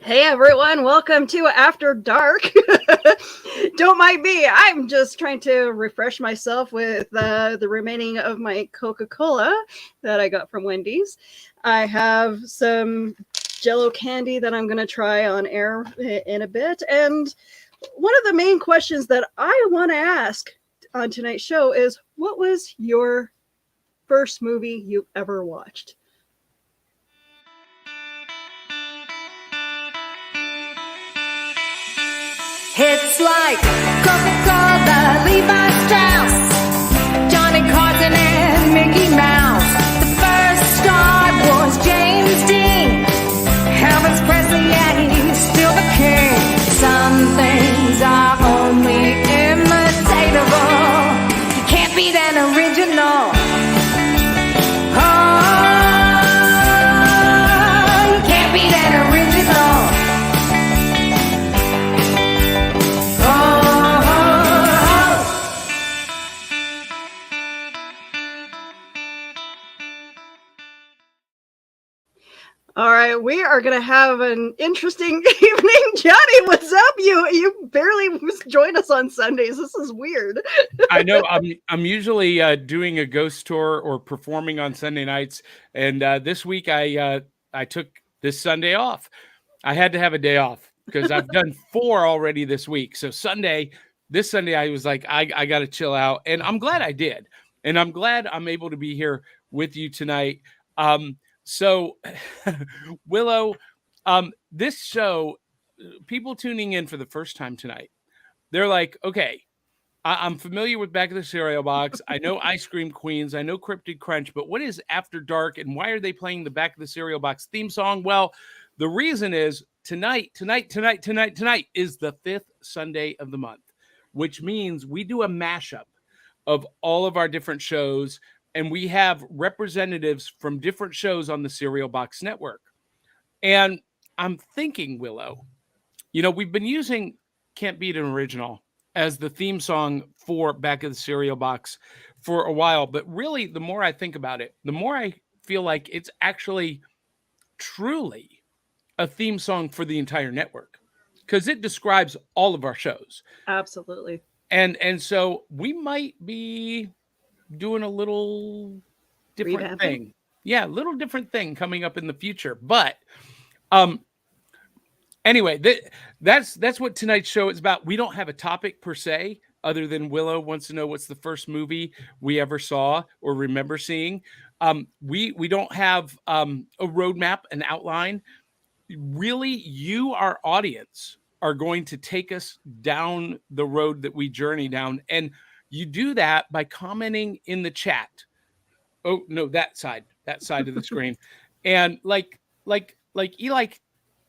Hey everyone, welcome to After Dark. Don't mind me, I'm just trying to refresh myself with the remaining of my Coca Cola that I got from Wendy's. I have some Jello candy that I'm going to try on air in a bit. And one of the main questions that I want to ask on tonight's show is what was your first movie you ever watched? Hits like Coca-Cola, Levi Strauss, Johnny Carson and Mickey Mouse. The first star was James Dean. Elvis Presley, yeah, he's still the king. Some things are only imitatable. You can't beat an original. Oh, you can't beat an original. All right, we are going to have an interesting evening. Johnny, what's up? You barely join us on Sundays. This is weird. I know I'm usually doing a ghost tour or performing on Sunday nights, and this week I took this Sunday off. I had to have a day off because I've done 4 already this week. So this Sunday I was like I got to chill out, and I'm glad I did, and I'm glad I'm able to be here with you tonight. So Willow, this show, people tuning in for the first time tonight, they're like, okay. I'm familiar with Back of the Cereal Box. I know Ice Cream Queens. I know Cryptid Crunch, but what is After Dark and why are they playing the Back of the Cereal Box theme song? Well, the reason is tonight is the 5th Sunday of the month, which means we do a mashup of all of our different shows and we have representatives from different shows on the Cereal Box Network. And I'm thinking, Willow, we've been using Can't Beat an Original as the theme song for Back of the Cereal Box for a while. But really, the more I think about it, the more I feel like it's actually truly a theme song for the entire network because it describes all of our shows. Absolutely. And so we might be doing a little different Revamping? thing. Yeah, a little different thing coming up in the future. But um anyway, that's what tonight's show is about. We don't have a topic per se, other than Willow wants to know what's the first movie we ever saw or remember seeing. We don't have a roadmap, an outline. Really, you, our audience, are going to take us down the road that we journey down, and you do that by commenting in the chat. Oh no, that side of the screen, and like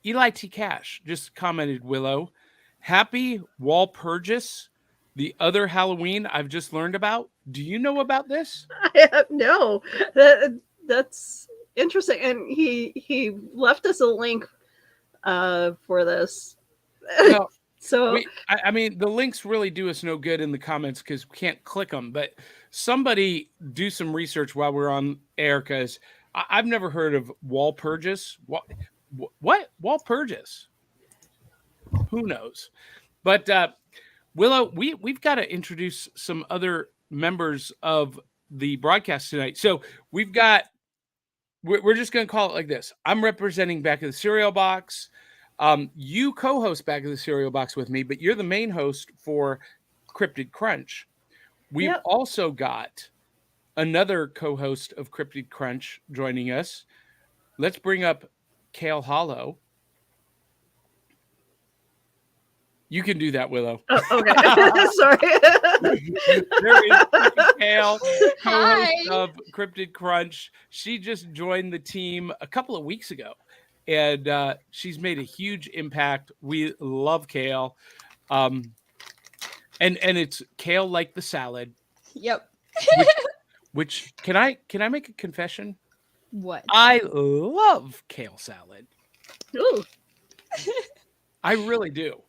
Eli T. Cash just commented, Willow, happy Walpurgis, the other Halloween I've just learned about. Do you know about this? I have no. That's interesting. And he left us a link for this. Well, So I mean, the links really do us no good in the comments because we can't click them. But somebody do some research while we're on air because I've never heard of Walpurgis. What? Walpurgis? Who knows? But Willow, we've got to introduce some other members of the broadcast tonight. So we're just going to call it like this. I'm representing Back of the Cereal Box. You co-host Back of the Cereal Box with me, but you're the main host for Cryptid Crunch. We've Yep. also got another co-host of Cryptid Crunch joining us. Let's bring up Kale Hollow. You can do that, Willow. Oh, okay. Sorry. There is Kale, co-host Hi. of Cryptid Crunch. She just joined the team a couple of weeks ago, and she's made a huge impact. We love Kale, and it's Kale like the salad. Yep. Which can I make a confession? What? I love kale salad. Ooh. I really do.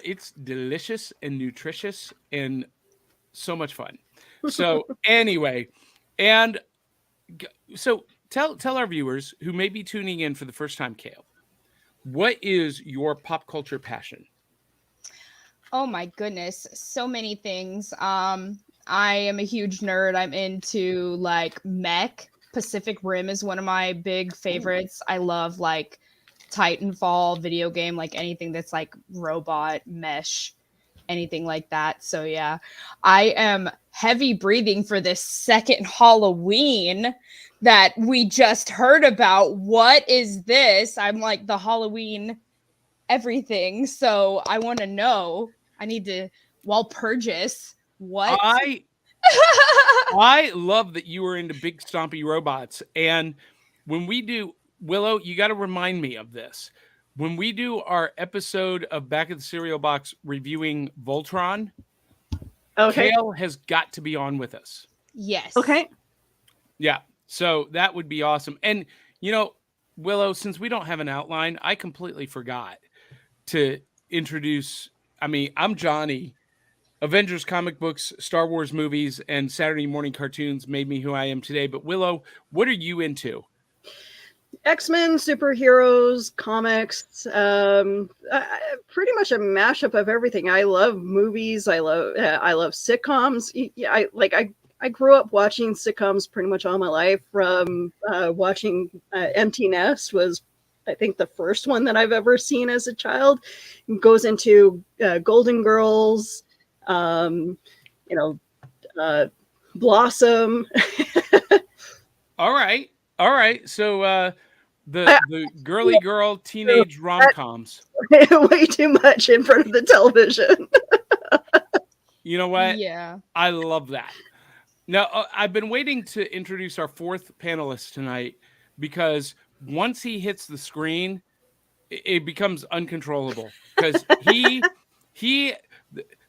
It's delicious and nutritious and so much fun. So anyway, and so tell our viewers who may be tuning in for the first time, Kale, what is your pop culture passion? Oh my goodness, so many things. I am a huge nerd. I'm into like mech. Pacific Rim is one of my big favorites. I love like Titanfall video game, like anything that's like robot mesh, anything like that. So yeah, I am heavy breathing for this second Halloween that we just heard about. What is this? I'm like the Halloween everything. So I want to know. I need to Walpurgis. What? I love that you were into big stompy robots. And when we do, Willow, you got to remind me of this. When we do our episode of Back of the Cereal Box reviewing Voltron, Okay. Kale has got to be on with us. Yes. Okay. Yeah. So that would be awesome. And, you know, Willow, since we don't have an outline, I completely forgot to introduce. I mean, I'm Johnny. Avengers comic books, Star Wars movies, and Saturday morning cartoons made me who I am today. But Willow, what are you into? X-Men, superheroes, comics, pretty much a mashup of everything. I love movies. I love sitcoms. Yeah, I grew up watching sitcoms pretty much all my life. From watching Empty Nest was, I think, the first one that I've ever seen as a child. It goes into Golden Girls, Blossom. All right. So the girly girl teenage rom-coms. Way too much in front of the television. You know what? Yeah. I love that. Now, I've been waiting to introduce our fourth panelist tonight because once he hits the screen, it becomes uncontrollable because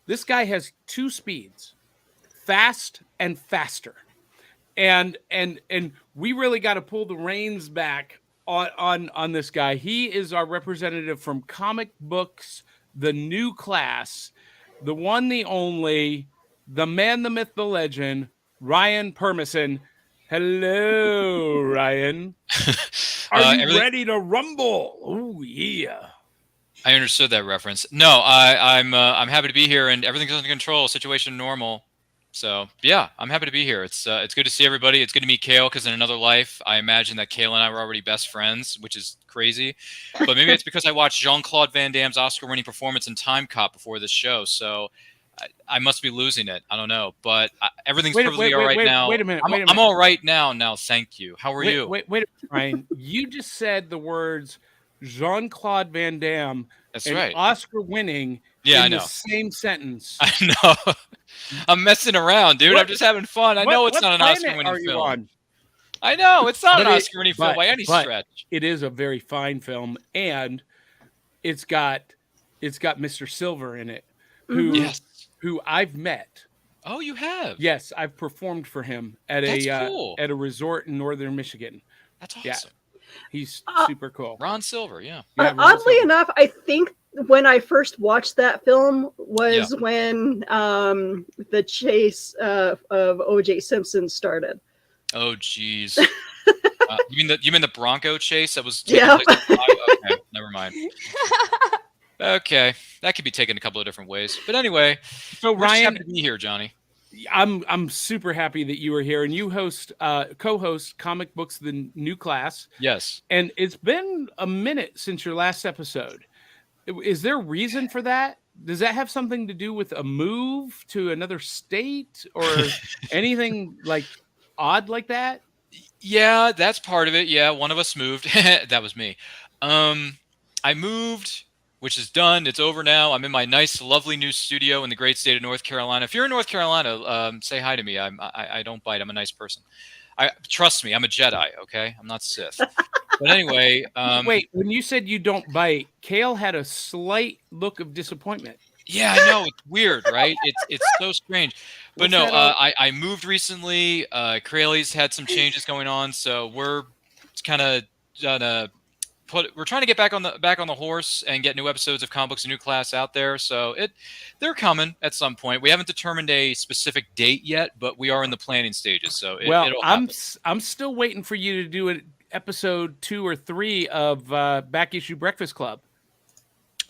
this guy has two speeds, fast and faster. And we really got to pull the reins back on this guy. He is our representative from Comic Books, the New Class, the one, the only, the man, the myth, the legend, Ryan Permison. Hello, Ryan. Are you ready to rumble? Oh yeah. I understood that reference. No, I'm happy to be here, and everything's under control. Situation normal. So yeah, I'm happy to be here. It's good to see everybody. It's good to meet Kale because in another life, I imagine that Kale and I were already best friends, which is crazy. But maybe it's because I watched Jean-Claude Van Damme's Oscar-winning performance in Time Cop before this show. So I must be losing it. I don't know, but everything's perfectly all right now. Wait a minute. I'm all right now. Now, thank you. How are you? Wait a minute, Ryan. You just said the words Jean-Claude Van Damme. That's and right. Oscar winning. Yeah, in I know. The same sentence. I know. I'm messing around, dude. I'm just having fun. I know it's not an Oscar-winning film. On? I know it's not an Oscar-winning film by any stretch. It is a very fine film, and it's got Mr. Silver in it, who I've met. Oh, you have? Yes, I've performed for him at a resort in northern Michigan. That's awesome. Yeah. He's super cool. Ron Silver, yeah. Oddly enough, I think when I first watched that film was when the chase of O.J. Simpson started. Oh, geez. You mean the Bronco chase that was? Yeah. Okay, never mind. Okay, that could be taken a couple of different ways. But anyway, so Ryan, happy to be here, Johnny. I'm super happy that you are here, and you co-host Comic Books, the New Class. Yes. And it's been a minute since your last episode. Is there a reason for that? Does that have something to do with a move to another state or anything like odd like that? Yeah, that's part of it. Yeah, one of us moved. That was me. I moved, which is done. It's over now. I'm in my nice, lovely new studio in the great state of North Carolina. If you're in North Carolina, say hi to me. I don't bite. I'm a nice person. Trust me, I'm a Jedi, okay? I'm not Sith. But anyway... Wait, when you said you don't bite, Kale had a slight look of disappointment. Yeah, I know. It's weird, right? It's so strange. But no, I moved recently. Crayley's had some changes going on, so we're kind of we're trying to get back on the horse and get new episodes of Comic Books, a New Class out there. So they're coming at some point. We haven't determined a specific date yet, but we are in the planning stages. So I'm still waiting for you to do it episode 2 or 3 of Back Issue Breakfast Club.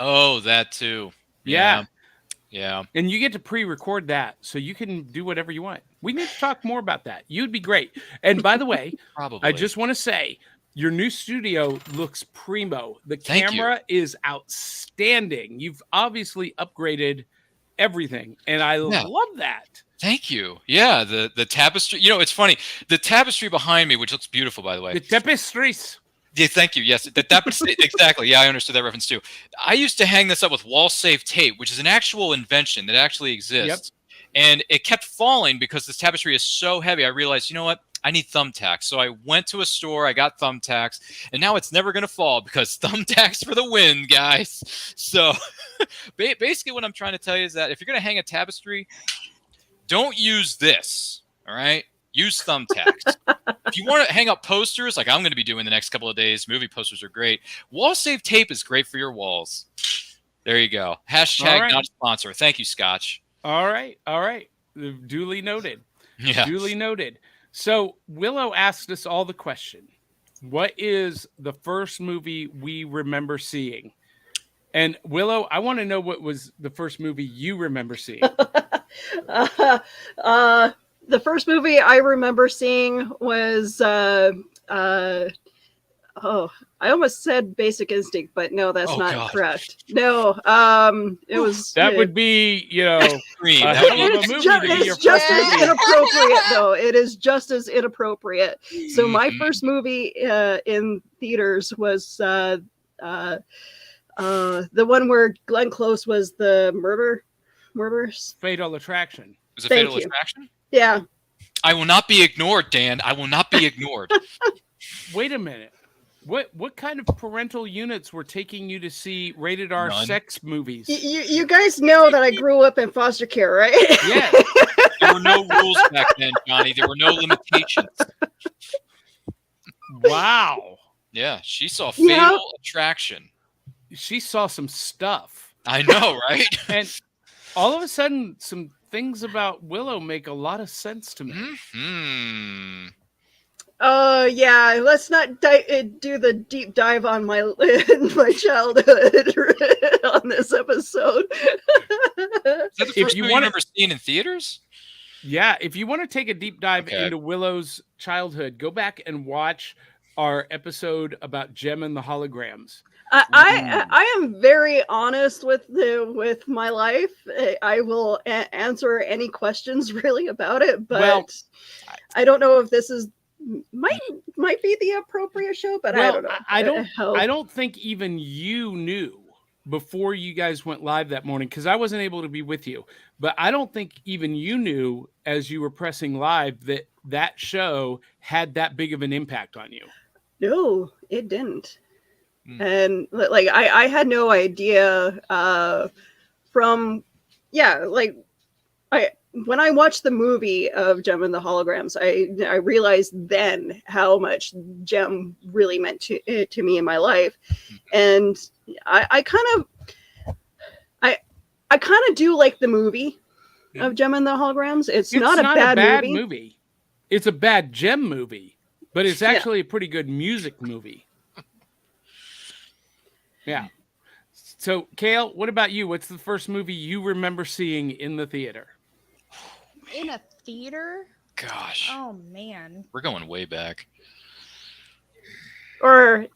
Oh, that too. Yeah. Yeah. And you get to pre-record that, so you can do whatever you want. We need to talk more about that. You'd be great. And by the way, Probably. I just want to say, your new studio looks primo. The Thank camera is outstanding. You've obviously upgraded everything, and I love that. Thank you. Yeah, the tapestry. You know, it's funny. The tapestry behind me, which looks beautiful, by the way. The tapestries. Yeah, thank you. Yes, the tapestry. Exactly. Yeah, I understood that reference too. I used to hang this up with wall-safe tape, which is an actual invention that actually exists. And it kept falling because this tapestry is so heavy. I realized, you know what? I need thumbtacks. So I went to a store, I got thumbtacks, and now it's never going to fall because thumbtacks for the win, guys. So basically what I'm trying to tell you is that if you're going to hang a tapestry, don't use this, all right? Use thumbtacks. If you want to hang up posters, like I'm going to be doing the next couple of days, movie posters are great. Wall-safe tape is great for your walls. There you go. Hashtag right. not a sponsor. Thank you, Scotch. All right. Duly noted. Yeah. Duly noted. So Willow asked us all the question. What is the first movie we remember seeing? And Willow, I want to know what was the first movie you remember seeing. The first movie I remember seeing was I almost said Basic Instinct, but no, that's not correct. No, it was that would be, you know, it's just as inappropriate though. It is just as inappropriate. So my first movie in theaters was the one where Glenn Close was the murderers. Fatal Attraction. Was it Fatal Attraction? Yeah. I will not be ignored, Dan. I will not be ignored. Wait a minute. What kind of parental units were taking you to see rated R sex movies? You guys know that I grew up in foster care, right? Yeah. There were no rules back then, Johnny. There were no limitations. Wow. Yeah, she saw Fatal Attraction. She saw some stuff. I know, right? And all of a sudden, some things about Willow make a lot of sense to me. Mm-hmm. Yeah, let's not do the deep dive on my childhood on this episode. Is that the first movie you've ever seen in theaters? Yeah, if you want to take a deep dive into Willow's childhood, go back and watch our episode about Jem and the Holograms. I am very honest with my life. I will answer any questions really about it, but I don't know if this is might be the appropriate show, but I don't know. I don't think even you knew before you guys went live that morning, because I wasn't able to be with you. But I don't think even you knew as you were pressing live that show had that big of an impact on you. No, it didn't. And like I had no idea when I watched the movie of Jem and the Holograms, I realized then how much Jem really meant to me in my life. And I kind of do like the movie of Jem and the Holograms. It's not a bad movie. It's a bad Jem movie, but it's actually a pretty good music movie. Yeah. So, Kale, what about you? What's the first movie you remember seeing in the theater? In a theater? Gosh. Oh, man. We're going way back. Or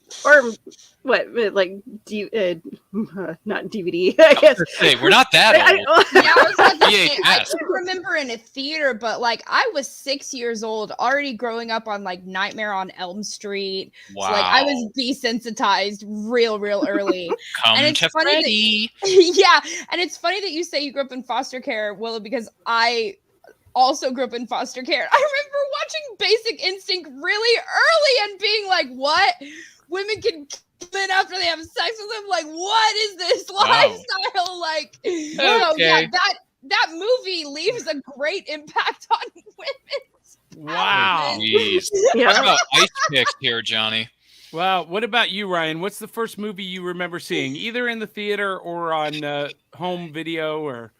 what? Like not DVD. I guess. Hey, we're not that old. I can't remember in a theater, but like I was 6 years old, already growing up on like Nightmare on Elm Street. Wow. So like I was desensitized real early. Come and it's to funny Freddy. Yeah, and it's funny that you say you grew up in foster care, Willow, because I also grew up in foster care. I remember watching Basic Instinct really early and being like, what? Women can kill men after they have sex with them? Like, what is this lifestyle? Like, so yeah, that movie leaves a great impact on women. Wow. Talk about ice picks here, Johnny. Wow. What about you, Ryan? What's the first movie you remember seeing, either in the theater or on home video or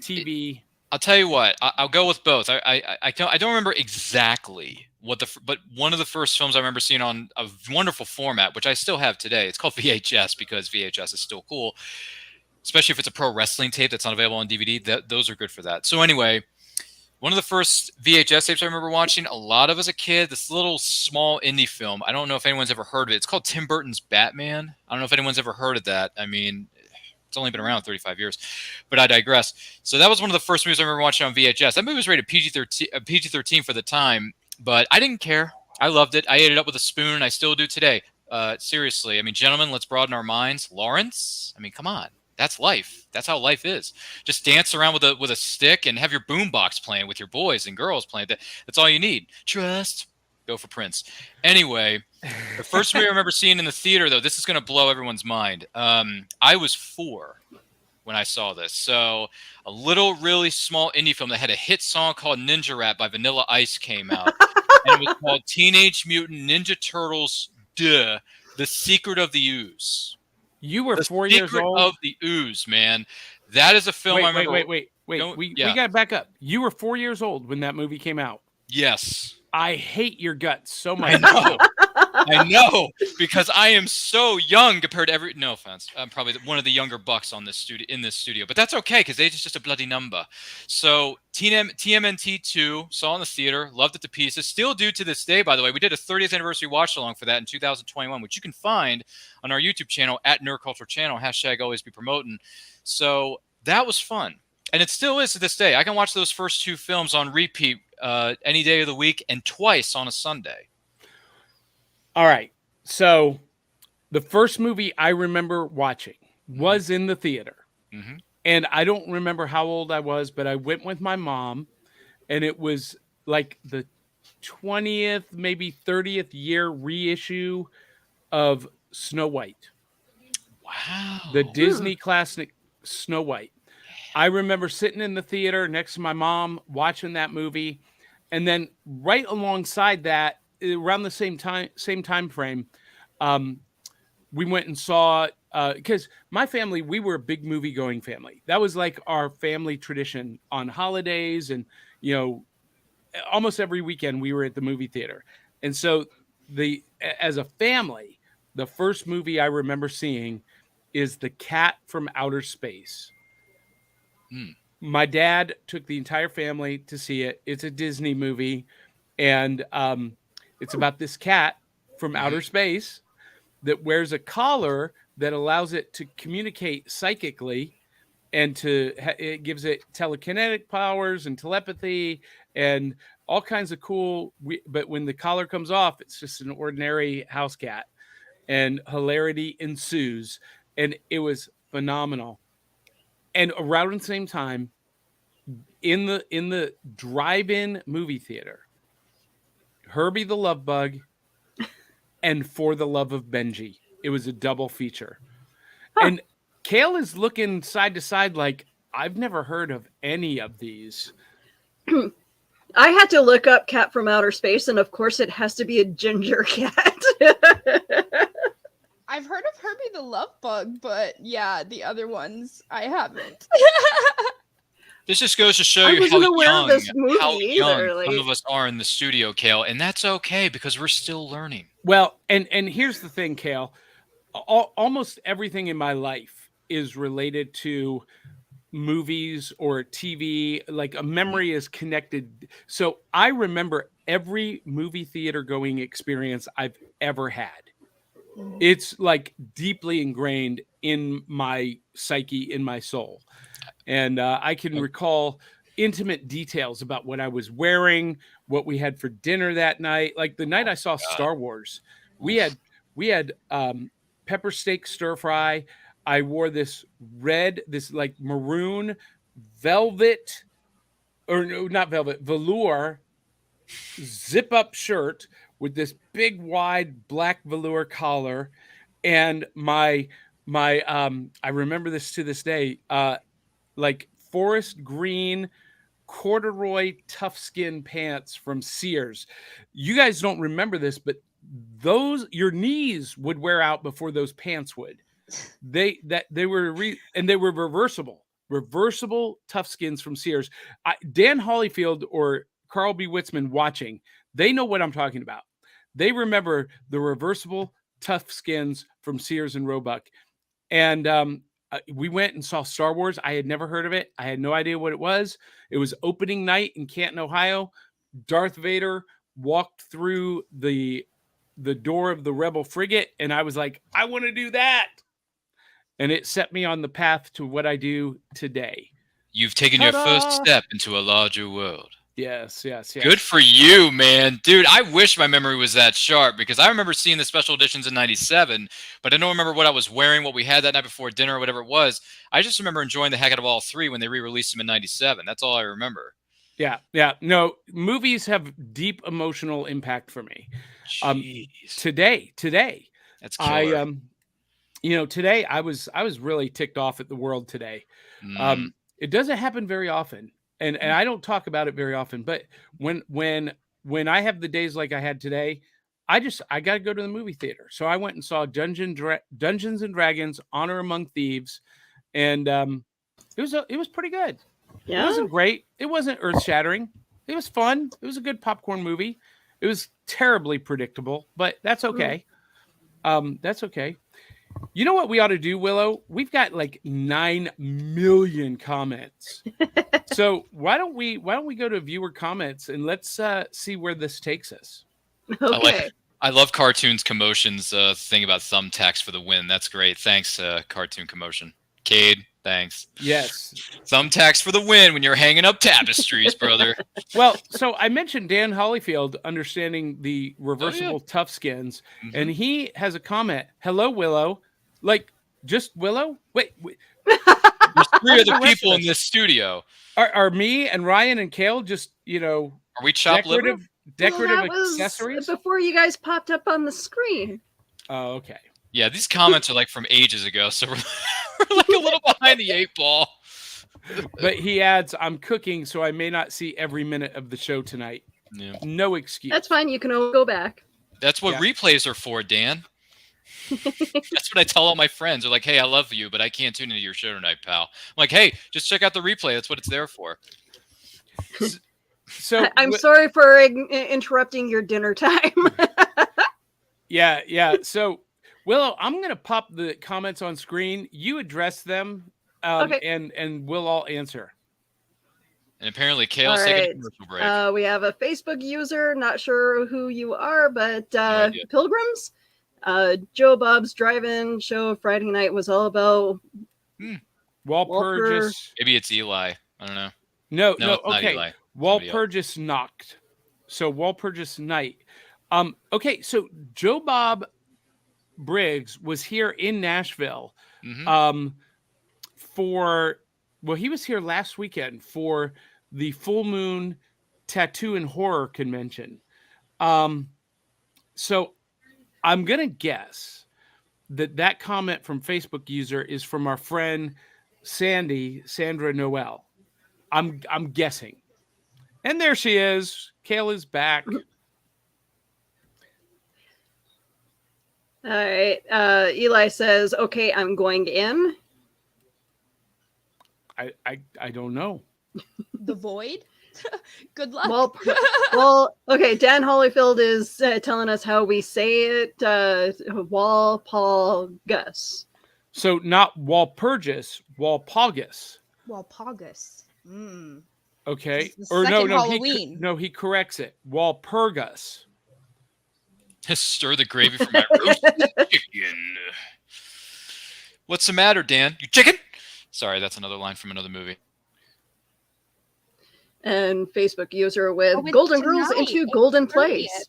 TV? I'll tell you what. I'll go with both. I don't remember exactly but one of the first films I remember seeing on a wonderful format, which I still have today. It's called VHS because VHS is still cool, especially if it's a pro wrestling tape that's not available on DVD. Those are good for that. So anyway, one of the first VHS tapes I remember watching a lot of as a kid, this little small indie film. I don't know if anyone's ever heard of it. It's called Tim Burton's Batman. I don't know if anyone's ever heard of that. I mean, it's only been around 35 years, but I digress. So that was one of the first movies I remember watching on VHS. That movie was rated PG-13 for the time, but I didn't care. I loved it. I ate it up with a spoon, and I still do today. Seriously, I mean, gentlemen, let's broaden our minds. Lawrence, I mean, come on. That's life. That's how life is. Just dance around with a stick and have your boombox playing with your boys and girls playing. That's all you need. Trust. Go for Prince. Anyway, the first movie I remember seeing in the theater, though, this is going to blow everyone's mind. I was 4 when I saw this. So a little, really small indie film that had a hit song called Ninja Rap by Vanilla Ice came out. And it was called Teenage Mutant Ninja Turtles, The Secret of the Ooze. You were The 4 years Secret old. of the Ooze, man. That is a film I remember. Wait. We Yeah. got to back up. You were 4 years old when that movie came out. Yes. I hate your guts so I much. know. I know, because I am so young compared to no offense. I'm probably one of the younger bucks in this studio, but that's okay because age is just a bloody number. So TMNT 2 saw in the theater, loved it to pieces, still do to this day. By the way, we did a 30th anniversary watch along for that in 2021, which you can find on our YouTube channel at Nerd Culture Channel. # always be promoting. So that was fun, and it still is to this day. I can watch those first 2 films on repeat any day of the week and twice on a Sunday. All right. So the first movie I remember watching was in the theater. Mm-hmm. And I don't remember how old I was, but I went with my mom, and it was like the 20th, maybe 30th year reissue of Snow White. Wow. The Disney classic Snow White. I remember sitting in the theater next to my mom watching that movie. And then right alongside that, around the same time frame, we went and saw, because my family, we were a big movie going family. That was like our family tradition on holidays, and almost every weekend we were at the movie theater. And so as a family, the first movie I remember seeing is The Cat from Outer Space. My dad took the entire family to see it. It's a Disney movie, and it's about this cat from outer space that wears a collar that allows it to communicate psychically, and it gives it telekinetic powers and telepathy and all kinds of cool. But when the collar comes off, it's just an ordinary house cat, and hilarity ensues. And it was phenomenal. And around the same time, in the drive-in movie theater, Herbie the Love Bug and For the Love of Benji. It was a double feature. And Kale is looking side to side like, I've never heard of any of these. I had to look up Cat from Outer Space, and of course it has to be a ginger cat. I've heard of Herbie the Love Bug, but yeah, the other ones I haven't. This just goes to show I you wasn't how aware of young, this movie how young either, some like- of us are in the studio, Kale, and that's okay because we're still learning. Well, and here's the thing, Kale. Almost everything in my life is related to movies or TV. Like a memory is connected. So I remember every movie theater going experience I've ever had. It's like deeply ingrained in my psyche, in my soul. And I can recall intimate details about what I was wearing, what we had for dinner that night. Like the night I saw Star Wars, we had pepper steak stir fry. I wore this like maroon velvet, or no, not velvet, velour zip up shirt with this big wide black velour collar, and my I remember this to this day, like forest green corduroy tough skin pants from Sears. You guys don't remember this, but your knees would wear out before those pants would. They were reversible tough skins from Sears. Dan Hollyfield or Carl B. Witzman watching, they know what I'm talking about. They remember the reversible tough skins from Sears and Roebuck. And we went and saw Star Wars. I had never heard of it. I had no idea what it was. It was opening night in Canton, Ohio. Darth Vader walked through the door of the Rebel frigate, and I was like, I want to do that. And it set me on the path to what I do today. You've taken your first step into a larger world. Yes. Good for you, man. Dude, I wish my memory was that sharp, because I remember seeing the special editions in 97, but I don't remember what I was wearing, what we had that night before dinner, or whatever it was. I just remember enjoying the heck out of all three when they re-released them in 97. That's all I remember. Yeah. No, movies have deep emotional impact for me. Jeez. Today. That's killer. Today I was really ticked off at the world today. It doesn't happen very often. And I don't talk about it very often, but when I have the days like I had today, I got to go to the movie theater. So I went and saw Dungeons and Dragons: Honor Among Thieves, and it was pretty good. Yeah. It wasn't great. It wasn't earth-shattering. It was fun. It was a good popcorn movie. It was terribly predictable, but that's okay. That's okay. You know what we ought to do, Willow? We've got like 9 million comments. So why don't we go to viewer comments and let's see where this takes us. Okay. I love Cartoon's Commotion's thing about thumbtacks for the win. That's great. Thanks, Cartoon Commotion. Cade, thanks. Yes. Thumbtacks for the win when you're hanging up tapestries, brother. Well, so I mentioned Dan Hollyfield understanding the reversible tough skins, and he has a comment. Hello, Willow. Like, just Willow? Wait. There's 3 other people in this studio. Are me and Ryan and Kale just, Are we chopped liver? Decorative Well, that was accessories? before you guys popped up on the screen. Oh, okay. Yeah, these comments are like from ages ago, so we're like a little behind the 8 ball. But he adds, I'm cooking, so I may not see every minute of the show tonight. Yeah. No excuse. That's fine. You can always go back. That's what replays are for, Dan. That's what I tell all my friends. They're like, hey, I love you, but I can't tune into your show tonight, pal. I'm like, hey, just check out the replay. That's what it's there for. So I'm sorry for interrupting your dinner time. Yeah. So, Willow, I'm going to pop the comments on screen. You address them, Okay. and we'll all answer. And apparently, Kale's taking a commercial break. We have a Facebook user. Not sure who you are, but idea. Pilgrims. Joe Bob's Drive-In show Friday night was all about Walpurgis. Maybe it's Eli. I don't know. No, it's not okay. Eli. Somebody else. Walpurgis Nacht. So Walpurgis Night. Okay, so Joe Bob Briggs was here in Nashville he was here last weekend for the Full Moon Tattoo and Horror Convention. So I'm going to guess that comment from Facebook user is from our friend Sandra Noel. I'm guessing. And there she is. Kale is back. All right. Eli says, okay, I'm going in. I don't know. The void. Good luck. Well, okay. Dan Holyfield is telling us how we say it. Walpurgis. So not Walpurgis, Walpurgis. Walpurgis. Okay. It's the Or second no, Halloween. he corrects it. Walpurgis. Stir the gravy for my roasted chicken. What's the matter, Dan? You chicken? Sorry, that's another line from another movie. And Facebook user with it's Golden Girls tonight. into It's Golden 30th. Place.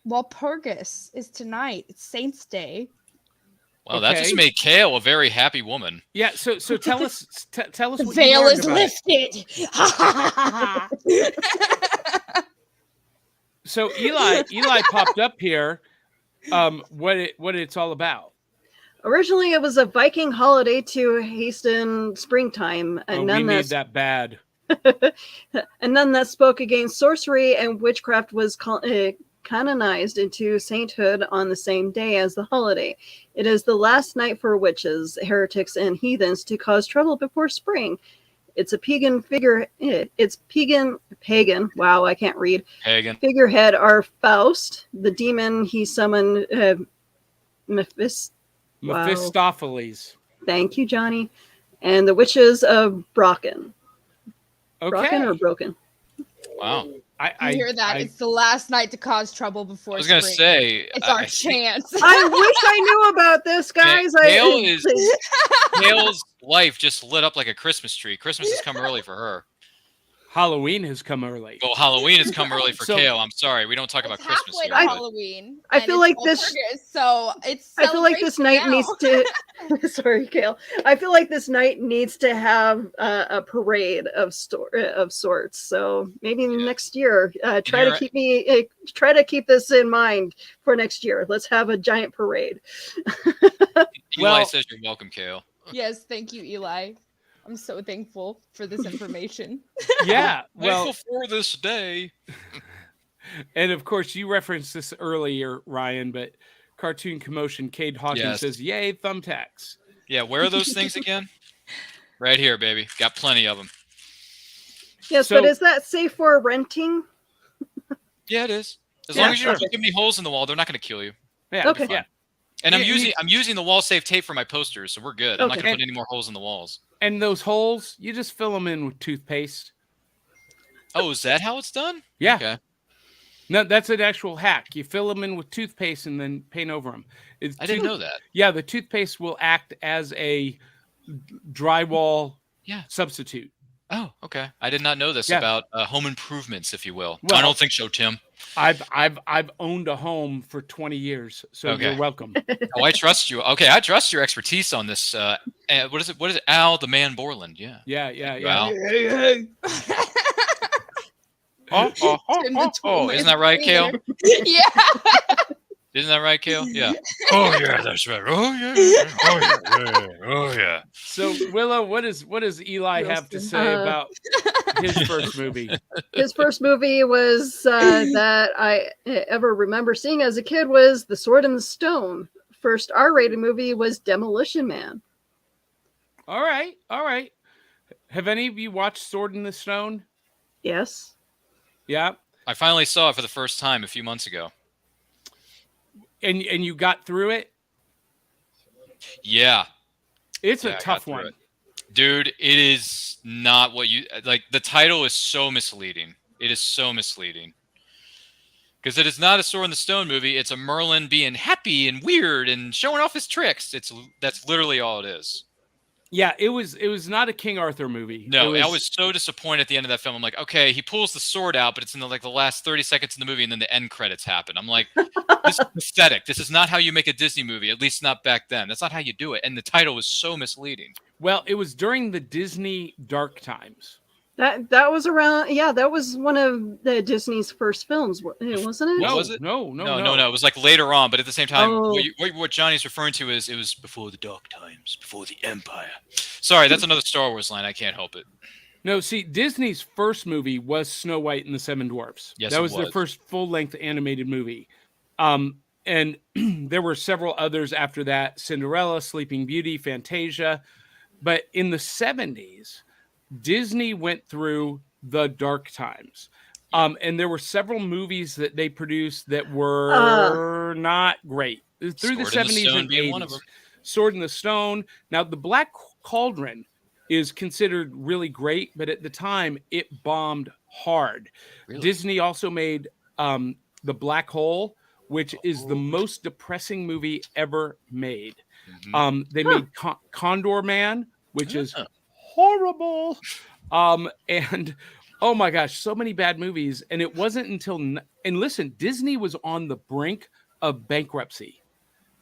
Walpurgis is tonight. It's Saints Day. Well, that just Okay. made Kale a very happy woman. Yeah, so tell us tell us The what you veil learned is about it. lifted. So Eli popped up here what it's all about. Originally, it was a Viking holiday to hasten springtime, and We none need that bad. that spoke against sorcery and witchcraft was canonized into sainthood on the same day as the holiday. It is the last night for witches, heretics, and heathens to cause trouble before spring. It's a pagan figure. It's pagan. Wow, I can't read. Hagen. Figurehead are Faust, the demon he summoned. Mephistopheles. Thank you, Johnny. And the witches of Brocken. Okay. Brocken or Broken? Wow. I You hear that? It's the last night to cause trouble before I was gonna spring. say It's our chance. I wish I knew about this, guys. Kale's life just lit up like a Christmas tree. Christmas has come early for her. Halloween has come early. Well, Halloween has come early for So- Kale. I'm sorry, we don't talk about It's Christmas halfway here. to but- Halloween. I and feel it's like this- Walpurgis, So it's. I feel like this night celebration needs to. Sorry, Kale. I feel like this night needs to have a parade of sorts. So maybe next year, try You're to keep this in mind for next year. Let's have a giant parade. Eli Well- says you're welcome, Kale. Yes, thank you, Eli. I'm so thankful for this information. Yeah. Well, Thankful for this day. and of course, you referenced this earlier, Ryan, but Cartoon Commotion, Cade Hawkins Yes. says, "Yay, thumbtacks!" Yeah, where are those things again? Right here, baby. Got plenty of them. Yes, So- but is that safe for renting? Yeah, it is. As Yeah, long as you don't sure. give me holes in the wall, they're not going to kill you. Yeah. Okay. Yeah. And I'm Yeah, using the wall safe tape for my posters, so we're good. I'm not Okay. going to put any more holes in the walls. And those holes, you just fill them in with toothpaste. Oh, is that how it's done? Yeah. Okay. No, that's an actual hack. You fill them in with toothpaste and then paint over them. I didn't know that. Yeah, the toothpaste will act as a drywall Yeah. substitute. Oh, okay. I did not know this Yeah. about home improvements, if you will. Well- I don't think so, Tim. I've owned a home for 20 years, so Okay. you're welcome. Oh, I trust you. Okay, I trust your expertise on this. What is it? What is it? Al the Man Borland. Yeah. Yeah, yeah, Al. yeah. Tim the Oh, Tool isn't Man. that right, Kale? Yeah. Isn't that right, Kale? Yeah. Oh yeah, that's right. Oh yeah. Oh yeah. Oh yeah. So Willow, what does Eli have to say about his first movie? His first movie was that I ever remember seeing as a kid was The Sword and the Stone. First R-rated movie was Demolition Man. All right, all right. Have any of you watched Sword in the Stone? Yes. Yeah. I finally saw it for the first time a few months ago. And you got through it? Yeah. It's Yeah, a I got tough through one. it. Dude, it is not what you like. The title is so misleading. It is so misleading. Because it is not a Sword in the Stone movie. It's a Merlin being happy and weird and showing off his tricks. That's literally all it is. Yeah, it was not a King Arthur movie. No, It I was so disappointed at the end of that film. I'm like, okay, he pulls the sword out, but it's in the last 30 seconds of the movie, and then the end credits happen. I'm like, this is pathetic. This is not how you make a Disney movie, at least not back then. That's not how you do it. And the title was so misleading. Well, it was during the Disney dark times. That was around. Yeah, that was one of the Disney's first films, wasn't it? No, was it? no. No. It was like later on, but at the same time, Oh. what Johnny's referring to is it was before the dark times, before the Empire. Sorry, that's another Star Wars line. I can't help it. No, see, Disney's first movie was Snow White and the Seven Dwarfs. Yes, that it was their was. first full-length animated movie. And there were several others after that: Cinderella, Sleeping Beauty, Fantasia. But in the 70s, Disney went through the dark times. And there were several movies that they produced that were not great through Sword the in the 70s Stone and being 80s. one of them. Sword in the Stone. Now, The Black Cauldron is considered really great, but at the time it bombed hard. Really? Disney also made The Black Hole, which is the most depressing movie ever made. Mhm. They made Condor Man, which is Yeah. horrible. And oh my gosh, so many bad movies. And it wasn't until, and listen, Disney was on the brink of bankruptcy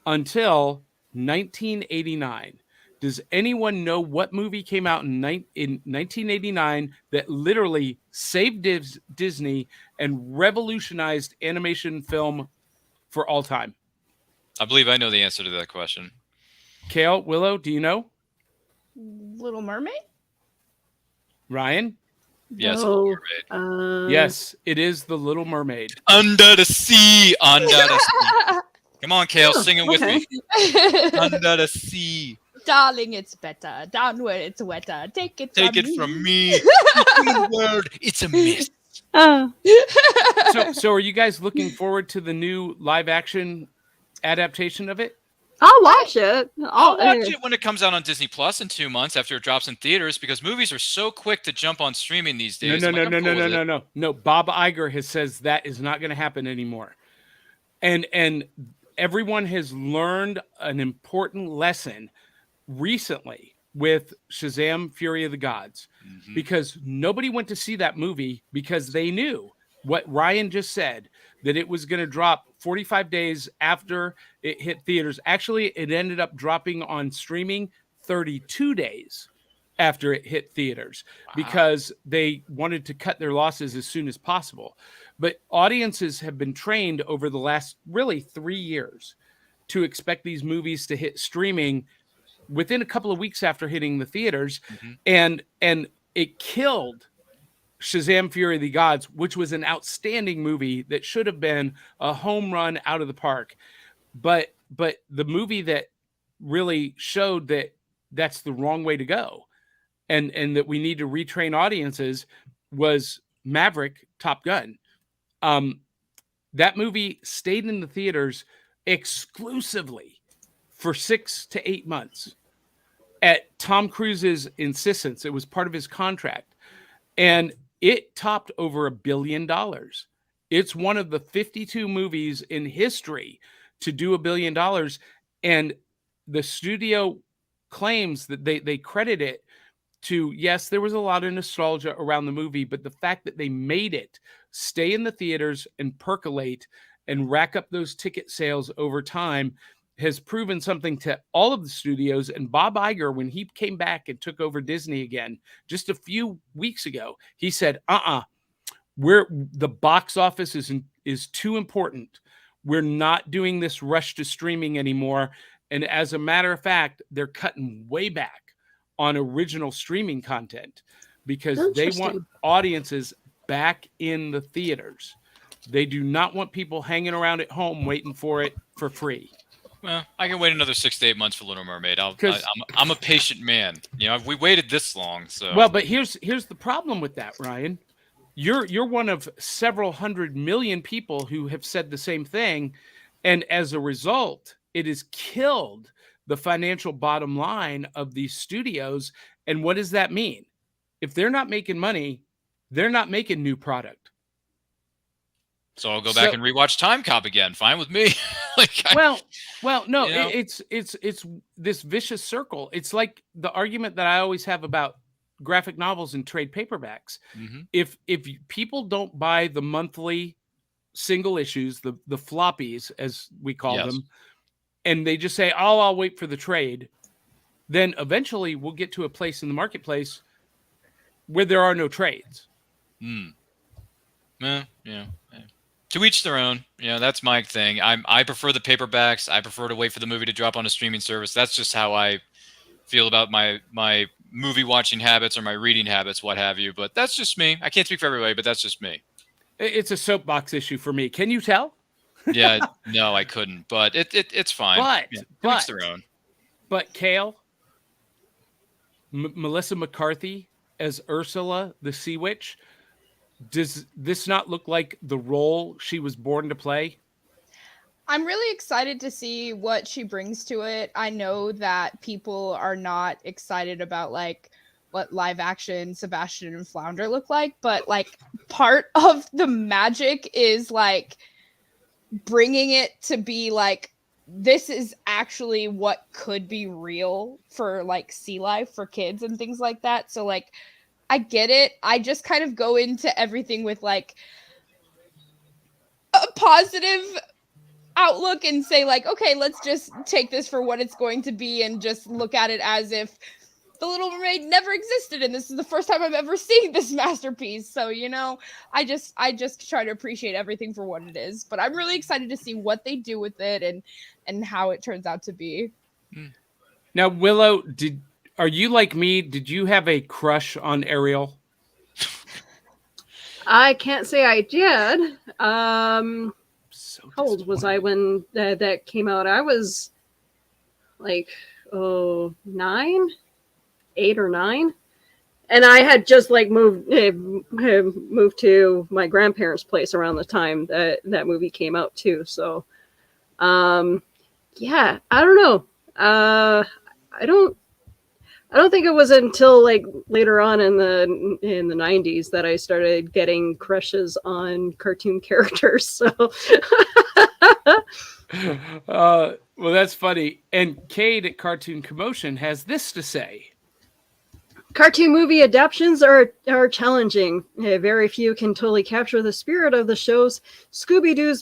until 1989. Does anyone know what movie came out in 1989 that literally saved Disney and revolutionized animation film for all time? I believe I know the answer to that question. Kale, Willow, do you know? Little Mermaid? Ryan? Yes. No. Mermaid. Yes, it is The Little Mermaid. Under the sea. Under the sea. Come on, Kale, sing it with okay. me. Under the sea. Darling, it's better. Down where it's wetter. Take it from me. Human word, it's a myth. Oh, So are you guys looking forward to the new live action adaptation of it? I'll watch it. I'll watch it when it comes out on Disney Plus in 2 months after it drops in theaters, because movies are so quick to jump on streaming these days. No. Bob Iger has says that is not going to happen anymore. And everyone has learned an important lesson recently with Shazam! Fury of the Gods, because nobody went to see that movie because they knew what Ryan just said, that it was going to drop 45 days after it hit theaters. Actually, it ended up dropping on streaming 32 days after it hit theaters because they wanted to cut their losses as soon as possible. But audiences have been trained over the last really 3 years to expect these movies to hit streaming within a couple of weeks after hitting the theaters. And it killed Shazam! Fury of the Gods, which was an outstanding movie that should have been a home run out of the park. But the movie that really showed that that's the wrong way to go and that we need to retrain audiences was Maverick, Top Gun. That movie stayed in the theaters exclusively for 6 to 8 months at Tom Cruise's insistence. It was part of his contract. And it topped over $1 billion. It's one of the 52 movies in history to do $1 billion. And the studio claims that they credit it to, yes, there was a lot of nostalgia around the movie, but the fact that they made it stay in the theaters and percolate and rack up those ticket sales over time has proven something to all of the studios. And Bob Iger, when he came back and took over Disney again just a few weeks ago, he said, the box office is too important. We're not doing this rush to streaming anymore. And as a matter of fact, they're cutting way back on original streaming content because they want audiences back in the theaters. They do not want people hanging around at home waiting for it for free. Well, I can wait another 6 to 8 months for Little Mermaid. I'm a patient man. You know, we waited this long. So well, but here's the problem with that, Ryan. You're one of several 100 million people who have said the same thing, and as a result, it has killed the financial bottom line of these studios. And what does that mean? If they're not making money, they're not making new product. So I'll go back and rewatch Time Cop again. Fine with me. No, you know? It's this vicious circle. It's like the argument that I always have about graphic novels and trade paperbacks. If people don't buy the monthly single issues, the floppies as we call them, and they just say, "Oh, I'll wait for the trade," then eventually we'll get to a place in the marketplace where there are no trades. Yeah. To each their own. You know, that's my thing. I prefer the paperbacks. I prefer to wait for the movie to drop on a streaming service. That's just how I feel about my movie watching habits or my reading habits, what have you. But that's just me. I can't speak for everybody, but that's just me. It's a soapbox issue for me. Can you tell? Yeah, no, I couldn't. But it's fine. To each their own. But Kale, Melissa McCarthy as Ursula, the Sea Witch. Does this not look like the role she was born to play? I'm really excited to see what she brings to it. I know that people are not excited about like what live action Sebastian and Flounder look like, but like part of the magic is like bringing it to be like, this is actually what could be real for like sea life for kids and things like that. So like, I get it. I just kind of go into everything with like a positive outlook and say like, okay, let's just take this for what it's going to be and just look at it as if The Little Mermaid never existed and this is the first time I've ever seen this masterpiece. So, you know, I just try to appreciate everything for what it is. But I'm really excited to see what they do with it and how it turns out to be. Now, Willow, are you like me? Did you have a crush on Ariel? I can't say I did. So How old was I when that came out? I was like 9, 8 or 9. And I had just like moved to my grandparents' place around the time that movie came out too. So, yeah, I don't know. I don't think it was until like later on in the 90s that I started getting crushes on cartoon characters. So, Well, that's funny. And Cade at Cartoon Commotion has this to say. cartoon movie adaptations are challenging. Very few can totally capture the spirit of the show's Scooby-Doo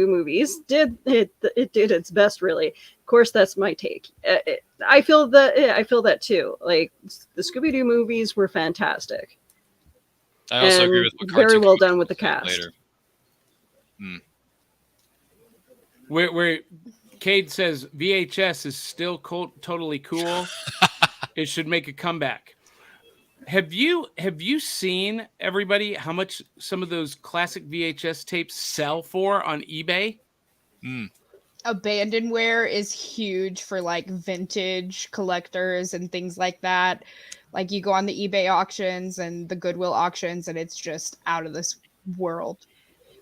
movies. It did its best, really. Of course, that's my take. I feel that too. Like the Scooby-Doo movies were fantastic. I also agree and with what very Cartoon well Commotion done with the said cast. later. Where Cade says VHS is still totally cool. It should make a comeback. Have you seen, everybody, how much some of those classic VHS tapes sell for on eBay? Abandonware is huge for like vintage collectors and things like that. Like you go on the eBay auctions and the Goodwill auctions, and it's just out of this world.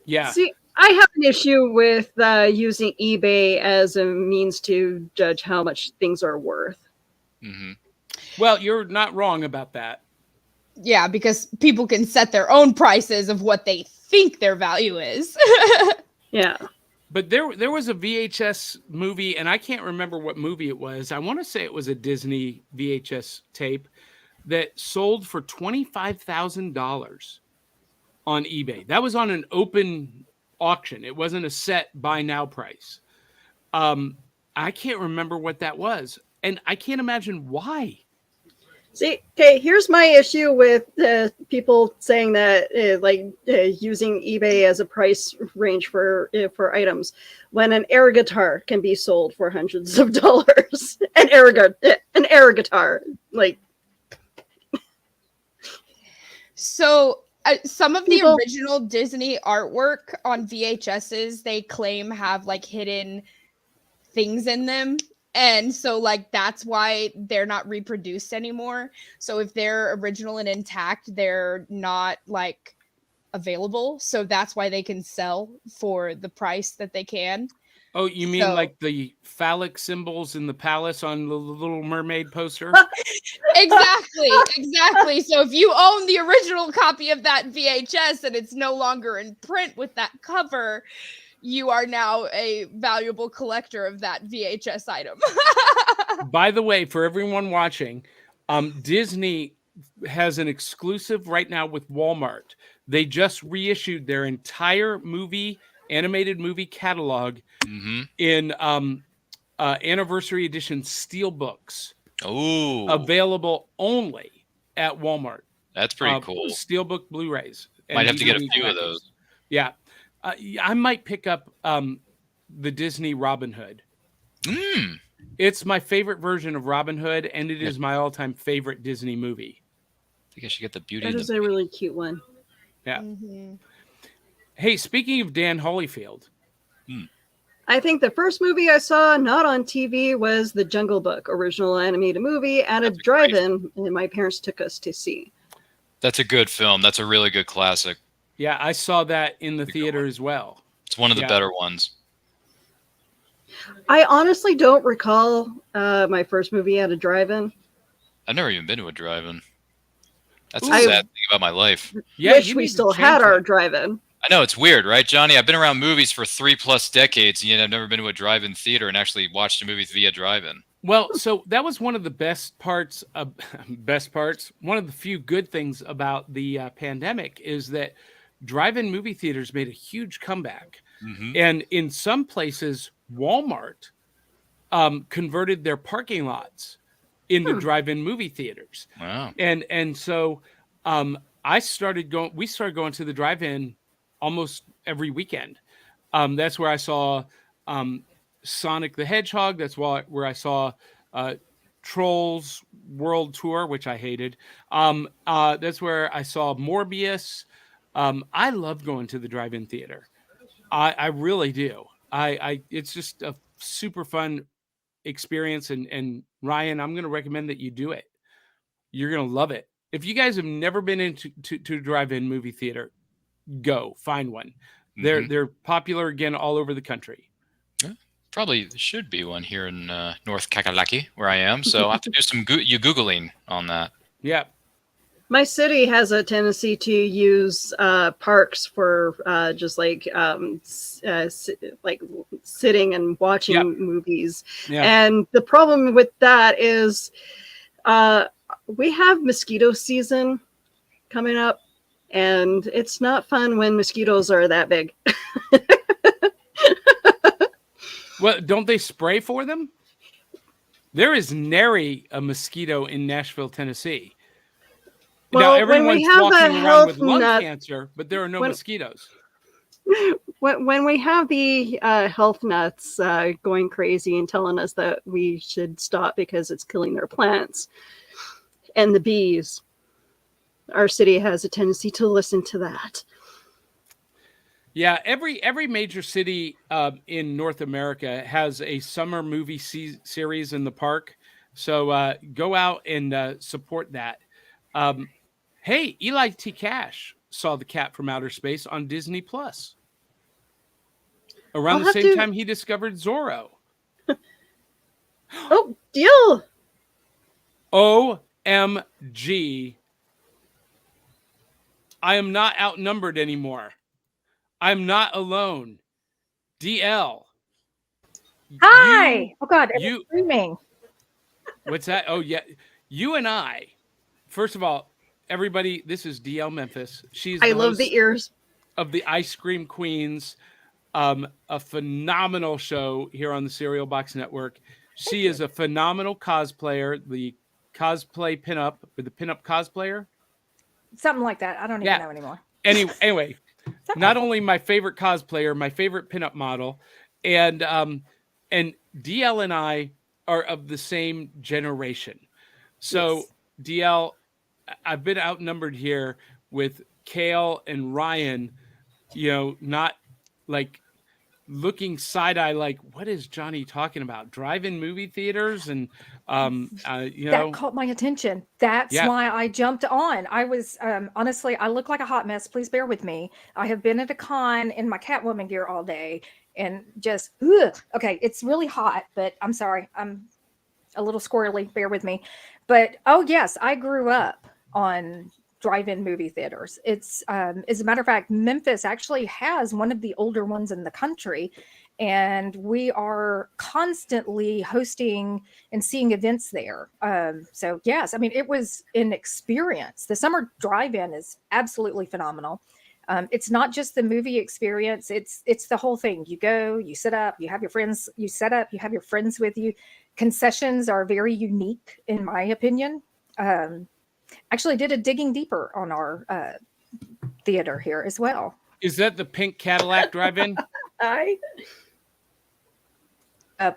Yeah. See, I have an issue with using eBay as a means to judge how much things are worth. Mm-hmm. Well, you're not wrong about that. Yeah, because people can set their own prices of what they think their value is. Yeah. But there was a VHS movie, and I can't remember what movie it was. I want to say it was a Disney VHS tape that sold for $25,000 on eBay. That was on an open auction. It wasn't a set buy now price. I can't remember what that was, and I can't imagine why. See, okay, here's my issue with people saying that using eBay as a price range for items, when an air guitar can be sold for hundreds of dollars. An air guitar, like. So some of the People- original Disney artwork on VHSs, they claim have like hidden things in them. And so like that's why they're not reproduced anymore. So if they're original and intact, they're not like available. So that's why they can sell for the price that they can. Oh, you mean So- like the phallic symbols in the palace on the Little Mermaid poster? Exactly. So if you own the original copy of that VHS and it's no longer in print with that cover, you are now a valuable collector of that VHS item. By the way, for everyone watching, Disney has an exclusive right now with Walmart. They just reissued their entire animated movie catalog Mm-hmm. in anniversary edition steelbooks, Oh, available only at Walmart. that's pretty cool. Steelbook Blu-rays. and Might have to get a DVD few of packages. those. Yeah. I might pick up the Disney Robin Hood. Mm. It's my favorite version of Robin Hood, and it is my all-time favorite Disney movie. I think I should get the Beauty That and is the a really cute one. Yeah. Mhm. Hey, speaking of Dan Holyfield, I think the first movie I saw not on TV was The Jungle Book, original animated movie at a That's a great- drive-in, and my parents took us to see. That's a good film. That's a really good classic. yeah, I saw that in the theater as well. It's one of the Yeah. better ones. I honestly don't recall my first movie at a drive-in. I've never even been to a drive-in. That's Ooh. the sad thing about my life. Yeah, Wish you we need to still change had our that. drive-in. I know it's weird, right, Johnny? I've been around movies for 3+ decades, and yet I've never been to a drive-in theater and actually watched a movie via drive-in. Well, so that was one of the best parts. One of the few good things about the pandemic is that drive-in movie theaters made a huge comeback. Mm-hmm. And in some places, Walmart converted their parking lots into drive-in movie theaters. Wow. And so we started going to the drive-in almost every weekend. That's where I saw Sonic the Hedgehog. That's where I saw Trolls World Tour, which I hated. That's where I saw Morbius. I love going to the drive-in theater. I really do. It's just a super fun experience. And Ryan, I'm going to recommend that you do it. You're going to love it. If you guys have never been into to drive-in movie theater, go find one. They're popular again all over the country. Yeah, probably should be one here in North Kakalaki, where I am. So I'll have to do some Googling on that. Yeah. My city has a tendency to use parks for just like sitting and watching movies. Yeah. And the problem with that is we have mosquito season coming up, and it's not fun when mosquitoes are that big. Well, don't they spray for them? There is nary a mosquito in Nashville, Tennessee. Well, now, everyone's when we have walking a around with health lung nut, cancer, but there are no mosquitoes. when we have the health nuts going crazy and telling us that we should stop because it's killing their plants and the bees, our city has a tendency to listen to that. Yeah, every major city in North America has a summer movie series in the park. So go out and support that. Hey, Eli T. Cash saw The Cat from Outer Space on Disney Plus. Around the same time he discovered Zorro. Oh, deal. OMG. I am not outnumbered anymore. I'm not alone. DL. Hi. Oh God, it's screaming. What's that? Oh yeah. You and I, first of all, everybody, this is DL Memphis. I love the ears of the Ice Cream Queens, a phenomenal show here on the Cereal Box Network. She is a phenomenal cosplayer, the cosplay pinup, or the pinup cosplayer. Something like that. I don't even know anymore. Anyway, not only my favorite cosplayer, my favorite pinup model, and DL and I are of the same generation. So DL, I've been outnumbered here with Kale and Ryan, not like looking side-eye like, what is Johnny talking about? Drive-in movie theaters? And, that caught my attention. That's why I jumped on. I was, honestly, I look like a hot mess. Please bear with me. I have been at a con in my Catwoman gear all day and just, okay, it's really hot, but I'm sorry. I'm a little squirrely. Bear with me. But, oh yes, I grew up on drive-in movie theaters. It's as a matter of fact, Memphis actually has one of the older ones in the country, and we are constantly hosting and seeing events there. So yes, I mean, it was an experience. The summer drive-in is absolutely phenomenal. It's not just the movie experience, it's the whole thing. You go, you sit up, you have your friends, you set up, you have your friends with you. Concessions are very unique in my opinion. Actually did a digging deeper on our theater here as well. Is that the pink Cadillac drive-in? A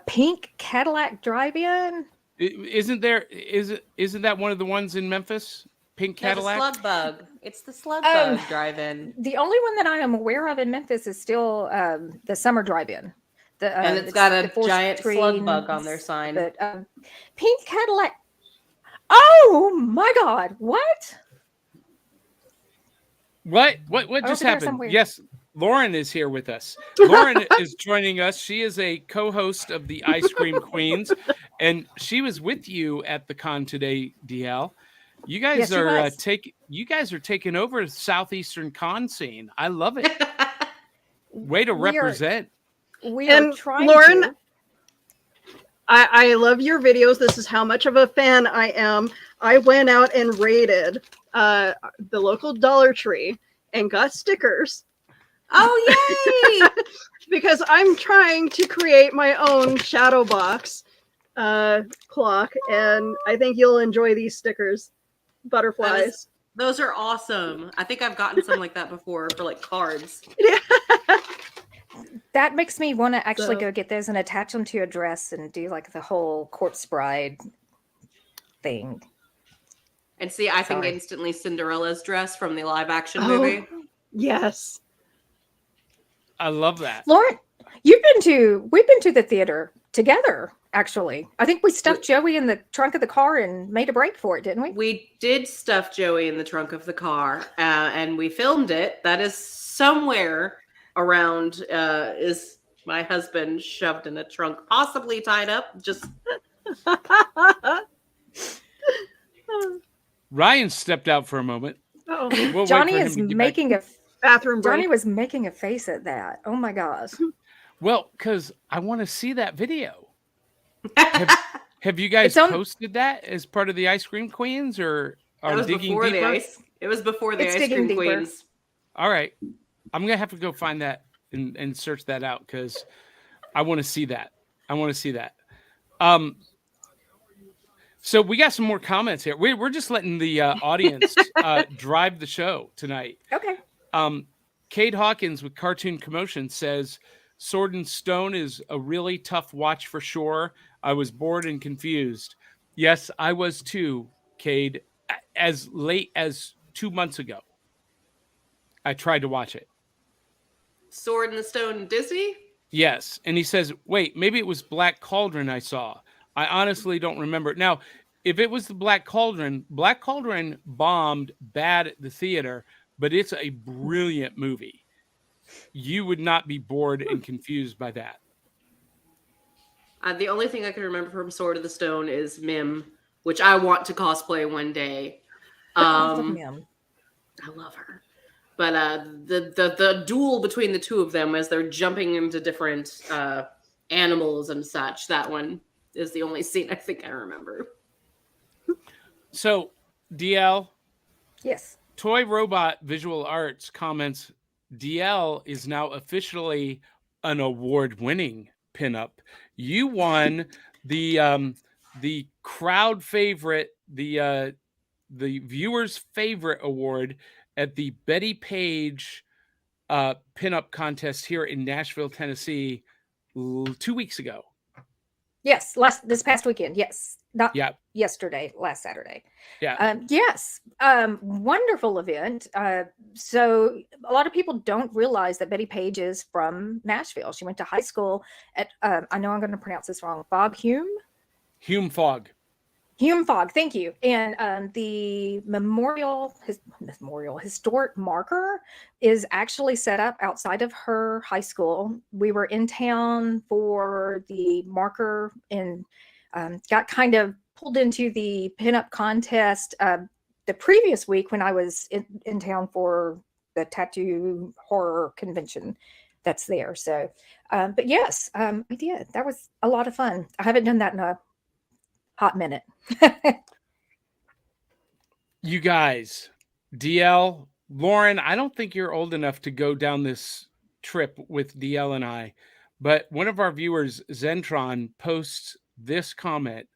pink Cadillac drive-in? Isn't that one of the ones in Memphis? Pink Cadillac? The Slug Bug. It's the Slug Bug drive-in. The only one that I am aware of in Memphis is still the summer drive-in. And it's got a giant slug bug on their sign. But pink Cadillac. Oh my God! What just happened? Yes, Lauren is here with us. Lauren is joining us. She is a co-host of the Ice Cream Queens, and she was with you at the con today, DL. You guys are taking over the southeastern con scene. I love it. Way to represent. We are trying Lauren, to. I love your videos. This is how much of a fan I am. I went out and raided the local Dollar Tree and got stickers. Oh, yay! Because I'm trying to create my own shadow box clock, and I think you'll enjoy these stickers. Butterflies. Those are awesome. I think I've gotten some like that before for like cards. Yeah. That makes me want to actually go get those and attach them to a dress and do like the whole corpse bride thing. And see, I think instantly Cinderella's dress from the live action movie. Yes. I love that. Lauren, we've been to the theater together. Actually, I think we stuffed Joey in the trunk of the car and made a break for it, didn't we? We did stuff Joey in the trunk of the car, and we filmed it. That is somewhere around. Is my husband shoved in a trunk, possibly tied up? Just Ryan stepped out for a moment. Oh, We'll wait Johnny for him is to get back. making a bathroom break. Johnny was making a face at that. Oh my gosh. Well, because I want to see that video. Have you guys posted that as part of the Ice Cream Queens or that was Digging before Deeper? the ice. It was before the It's Ice Digging Cream Deeper. Queens. All right. I'm going to have to go find that and search that out because I want to see that. So we got some more comments here. We're just letting the audience drive the show tonight. Okay. Cade Hawkins with Cartoon Commotion says, Sword and Stone is a really tough watch for sure. I was bored and confused. Yes, I was too, Cade. As late as 2 months ago, I tried to watch it. Sword and the Stone Disney? Yes. And he says, wait, maybe it was Black Cauldron I saw. I honestly don't remember. Now, if it was the Black Cauldron bombed bad at the theater, but it's a brilliant movie. You would not be bored and confused by that. The only thing I can remember from Sword of the Stone is Mim, which I want to cosplay one day. I love her. But the duel between the two of them as they're jumping into different animals and such, that one is the only scene I think I remember. So, DL. Yes. Toy Robot Visual Arts comments, DL is now officially an award-winning pinup. You won the crowd favorite, the viewers' favorite award at the Betty Page pinup contest here in Nashville, Tennessee, 2 weeks ago. Yes, this past weekend. Yes, not yesterday, last Saturday. Yeah. Yes. Wonderful event. So a lot of people don't realize that Betty Page is from Nashville. She went to high school at I know I'm going to pronounce this wrong. Fogg Hume. Hume Fogg. Hume Fogg. Thank you. And the historic marker is actually set up outside of her high school. We were in town for the marker and got kind of pulled into the pinup contest the previous week when I was in town for the tattoo horror convention that's there. So, but yes, I did. That was a lot of fun. I haven't done that in a hot minute. You guys, DL, Lauren, I don't think you're old enough to go down this trip with DL and I, but one of our viewers, Zentron, posts this comment.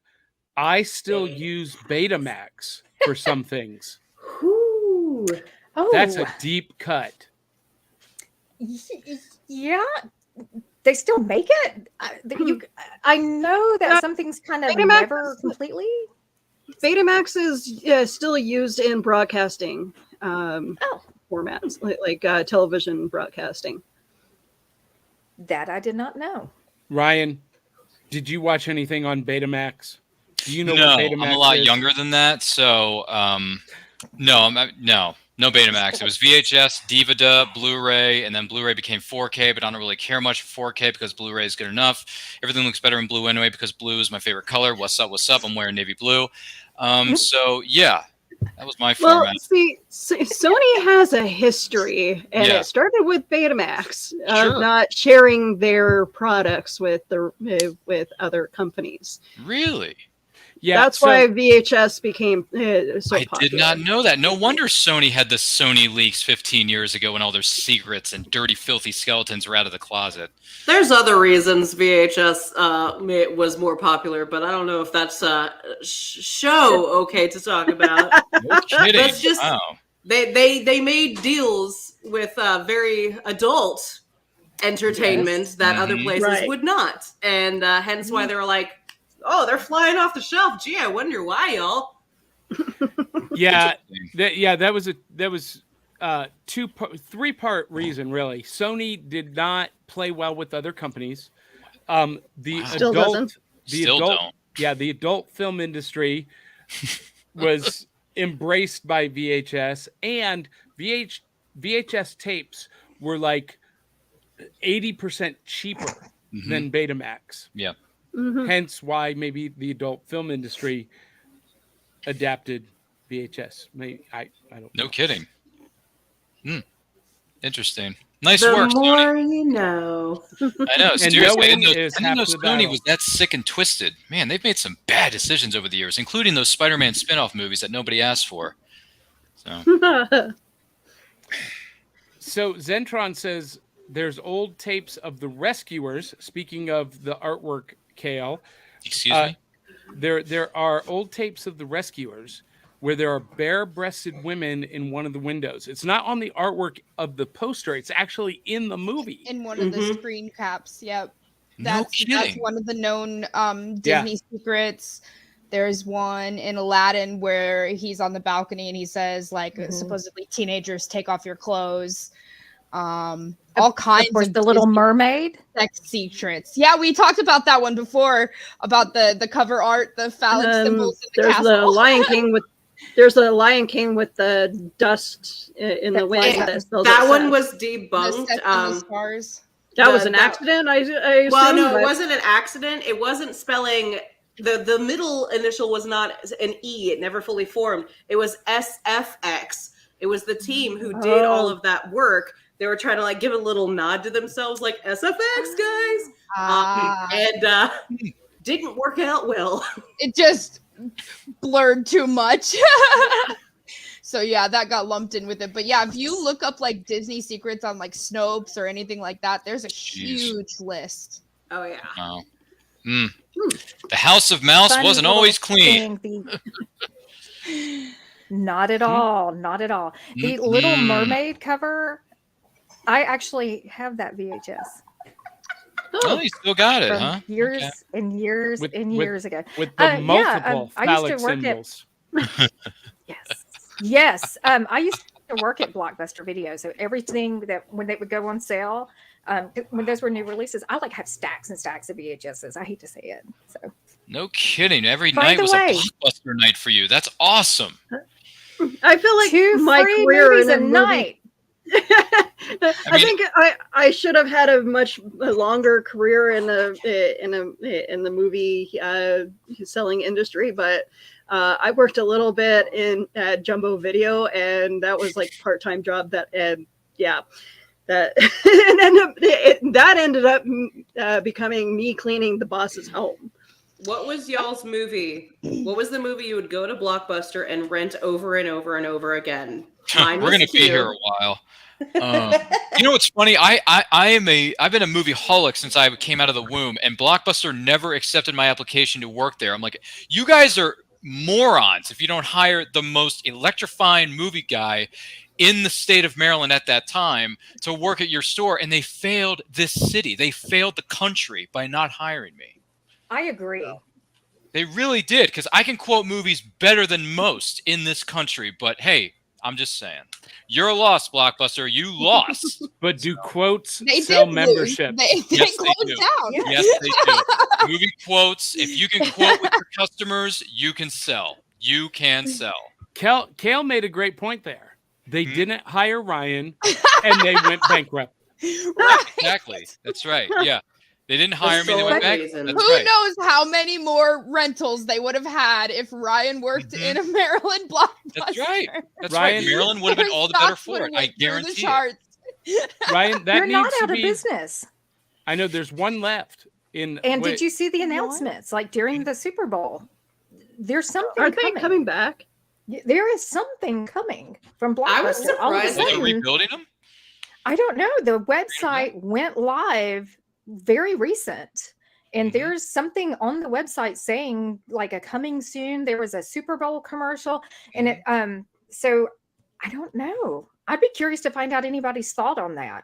I still use Betamax for some things. Ooh. Oh, that's a deep cut. Yeah. They still make it? I know that some things kind of never completely. Betamax is still used in broadcasting formats, like television broadcasting. That I did not know. Ryan, did you watch anything on Betamax? Do you know no, what Betamax I'm a lot is? younger than that, so no Betamax. It was VHS, DVD, Blu-ray, and then Blu-ray became 4K, but I don't really care much for 4K because Blu-ray is good enough. Everything looks better in blue anyway because blue is my favorite color. What's up? I'm wearing navy blue. So, yeah, that was my format. Well, see, Sony has a history, and it started with Betamax, not sharing their products with other companies. Really? Yeah, that's why VHS became so popular. I did not know that. No wonder Sony had the Sony leaks 15 years ago when all their secrets and dirty, filthy skeletons were out of the closet. There's other reasons VHS was more popular, but I don't know if that's show okay to talk about. No kidding. That's just, they made deals with very adult entertainment that other places would not, and hence why they were like, oh, they're flying off the shelf. Gee, I wonder why, y'all. That was three-part reason, really. Sony did not play well with other companies. The Still doesn't. The adult film industry was embraced by VHS, and VHS tapes were like 80% cheaper than Betamax. Yeah. Hence why maybe the adult film industry adapted VHS. Maybe I don't know. No kidding. Interesting. Nice The work, more Sony. you know. I know. And Seriously, I knowing didn't is know half the Sony battle. was that sick and twisted. Man, they've made some bad decisions over the years, including those Spider-Man spin-off movies that nobody asked for. So So Zentron says there's old tapes of the Rescuers. Speaking of the artwork, Kale. excuse me. There are old tapes of the Rescuers where there are bare-breasted women in one of the windows. It's not on the artwork of the poster. It's actually in the movie. In one of the screen caps. Yep. No That's kidding. one of the known Disney secrets. There's one in Aladdin where he's on the balcony and he says, like, supposedly teenagers take off your clothes. All kinds of the Little Disney Mermaid. sex secrets. Yeah, we talked about that one before, about the cover art, the phallic symbols in the There's castle. the Lion King with. There's a Lion King with the dust in the wind. That one was The debunked. Sex and the Stars. That was the- an that- accident. I assume, Well, no, but- it wasn't an accident. It wasn't spelling the middle initial was not an E. It never fully formed. It was SFX. It was the team who did all of that work. They were trying to like give a little nod to themselves, like SFX guys, and didn't work out well. It just blurred too much. So yeah, that got lumped in with it. But yeah, if you look up like Disney secrets on like Snopes or anything like that, there's a huge list. Oh yeah. Wow. The House of Mouse Fun wasn't little always clean. thing, Not at all. Not at all. The Little Mermaid cover, I actually have that VHS Oh, you still got it, from huh? years Okay. and years With- and with- years ago. With the Yeah, multiple I used to phallic work at- symbols. Yes. Yes. I used to work at Blockbuster Video. So everything that when they would go on sale, when those were new releases, I like have stacks and stacks of VHSs. I hate to say it. So No kidding. Every By night the was way- a blockbuster night for you. That's awesome. I feel like two my free career movies in a a movie. night. I think I should have had a much longer career in the movie selling industry, but I worked a little bit in Jumbo Video, and that was like part-time job. That and yeah, that that ended up becoming me cleaning the boss's home. What was y'all's movie? What was the movie you would go to Blockbuster and rent over and over and over again? Mine We're was gonna be Q. here a while. You know what's funny? I've been a movie-holic since I came out of the womb, and Blockbuster never accepted my application to work there. I'm like, you guys are morons if you don't hire the most electrifying movie guy in the state of Maryland at that time to work at your store, and they failed this city. They failed the country by not hiring me. I agree. They really did, because I can quote movies better than most in this country, but hey, I'm just saying. You're a loss, Blockbuster. You lost. But do quotes They sell did lose. membership? They Yes, they closed do. down. Yes, they do. Movie quotes. If you can quote with your customers, you can sell. You can sell. Kale made a great point there. They didn't hire Ryan, and they went bankrupt. Right. Exactly. That's right. Yeah. They didn't hire me. They sole went back. reason. That's Who right. knows how many more rentals they would have had if Ryan worked in a Maryland Blockbuster? That's right. That's Ryan- right. Maryland would have been Their all the better stock for would it. have I went through the guarantee it. charts. Ryan, that They're needs not to out of be. business. I know there's one left. And Wait, did you see the announcements like during the Super Bowl? There's something Are they coming. coming back? There is something coming from Blockbuster. I was All of a surprised Well, they're sudden, rebuilding them? I don't know. The website went live very recent. And there's something on the website saying like a coming soon. There was a Super Bowl commercial. And it so I don't know. I'd be curious to find out anybody's thought on that.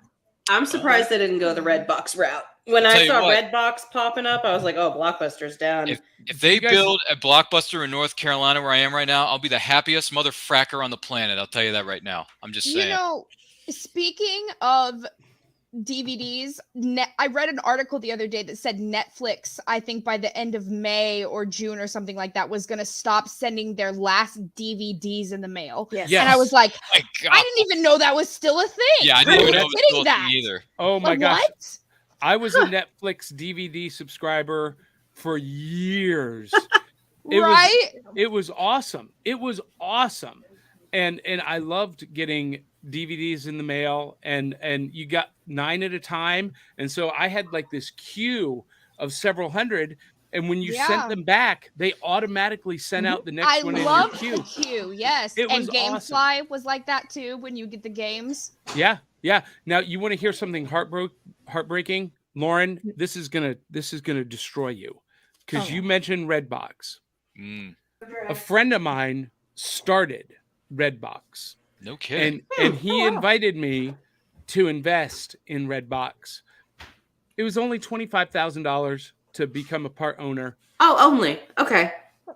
I'm surprised they didn't go the Redbox route. When Tell I you saw what. Redbox popping up, I was like, "Oh, Blockbuster's down." If they You guys- build a Blockbuster in North Carolina where I am right now, I'll be the happiest motherfracker on the planet. I'll tell you that right now. I'm just saying. You know, speaking of DVDs, I read an article the other day that said Netflix, I think by the end of May or June or something like that, was going to stop sending their last DVDs in the mail. Yes. And I was like, My God. I didn't even know that was still a thing. Yeah, I didn't even know it was getting still a that thing either. Oh my Like, gosh. what? I was a Netflix DVD subscriber for years. It was awesome. It was awesome. And I loved getting DVDs in the mail, and you got 9 at a time. And so I had like this queue of several hundred. And when you sent them back, they automatically sent out the next one in your queue. The queue, yes. It was and GameFly was like that too when you get the games. Yeah, yeah. Now you want to hear something heartbreaking, Lauren? This is gonna destroy you because you mentioned Redbox. A friend of mine started Redbox. No kidding. And he invited me to invest in Redbox. It was only $25,000 to become a part owner. Oh, only. Okay.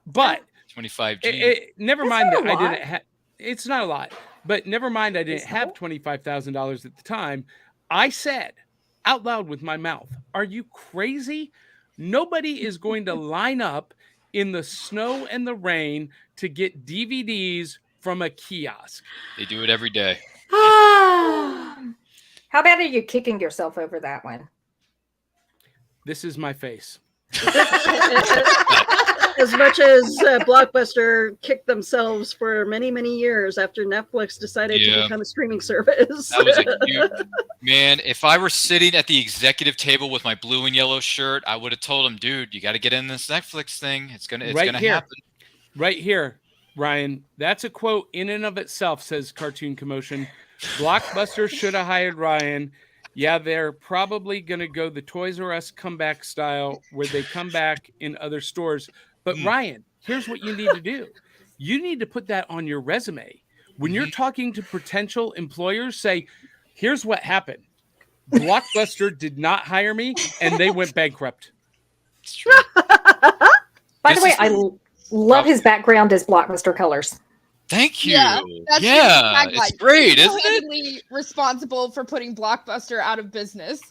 But 25G. Never mind that I didn't have. It's not a lot, but never mind I didn't have $25,000 at the time. I said out loud with my mouth, "Are you crazy? Nobody is going to line up in the snow and the rain to get DVDs from a kiosk." They do it every day. How bad are you kicking yourself over that one? This is my face. As much as Blockbuster kicked themselves for many, many years after Netflix decided to become a streaming service. That was a huge man. If I were sitting at the executive table with my blue and yellow shirt, I would have told him, "Dude, you got to get in this Netflix thing. It's gonna happen." Right here, Ryan. That's a quote in and of itself, says Cartoon Commotion. Blockbuster should have hired Ryan. Yeah, they're probably going to go the Toys R Us comeback style where they come back in other stores. But Ryan, here's what you need to do. You need to put that on your resume. When you're talking to potential employers, say, here's what happened. Blockbuster did not hire me and they went bankrupt. It's true. By the way, I love his background as Blockbuster colors. Thank you. Yeah, it's great, isn't it? Single-handedly responsible for putting Blockbuster out of business.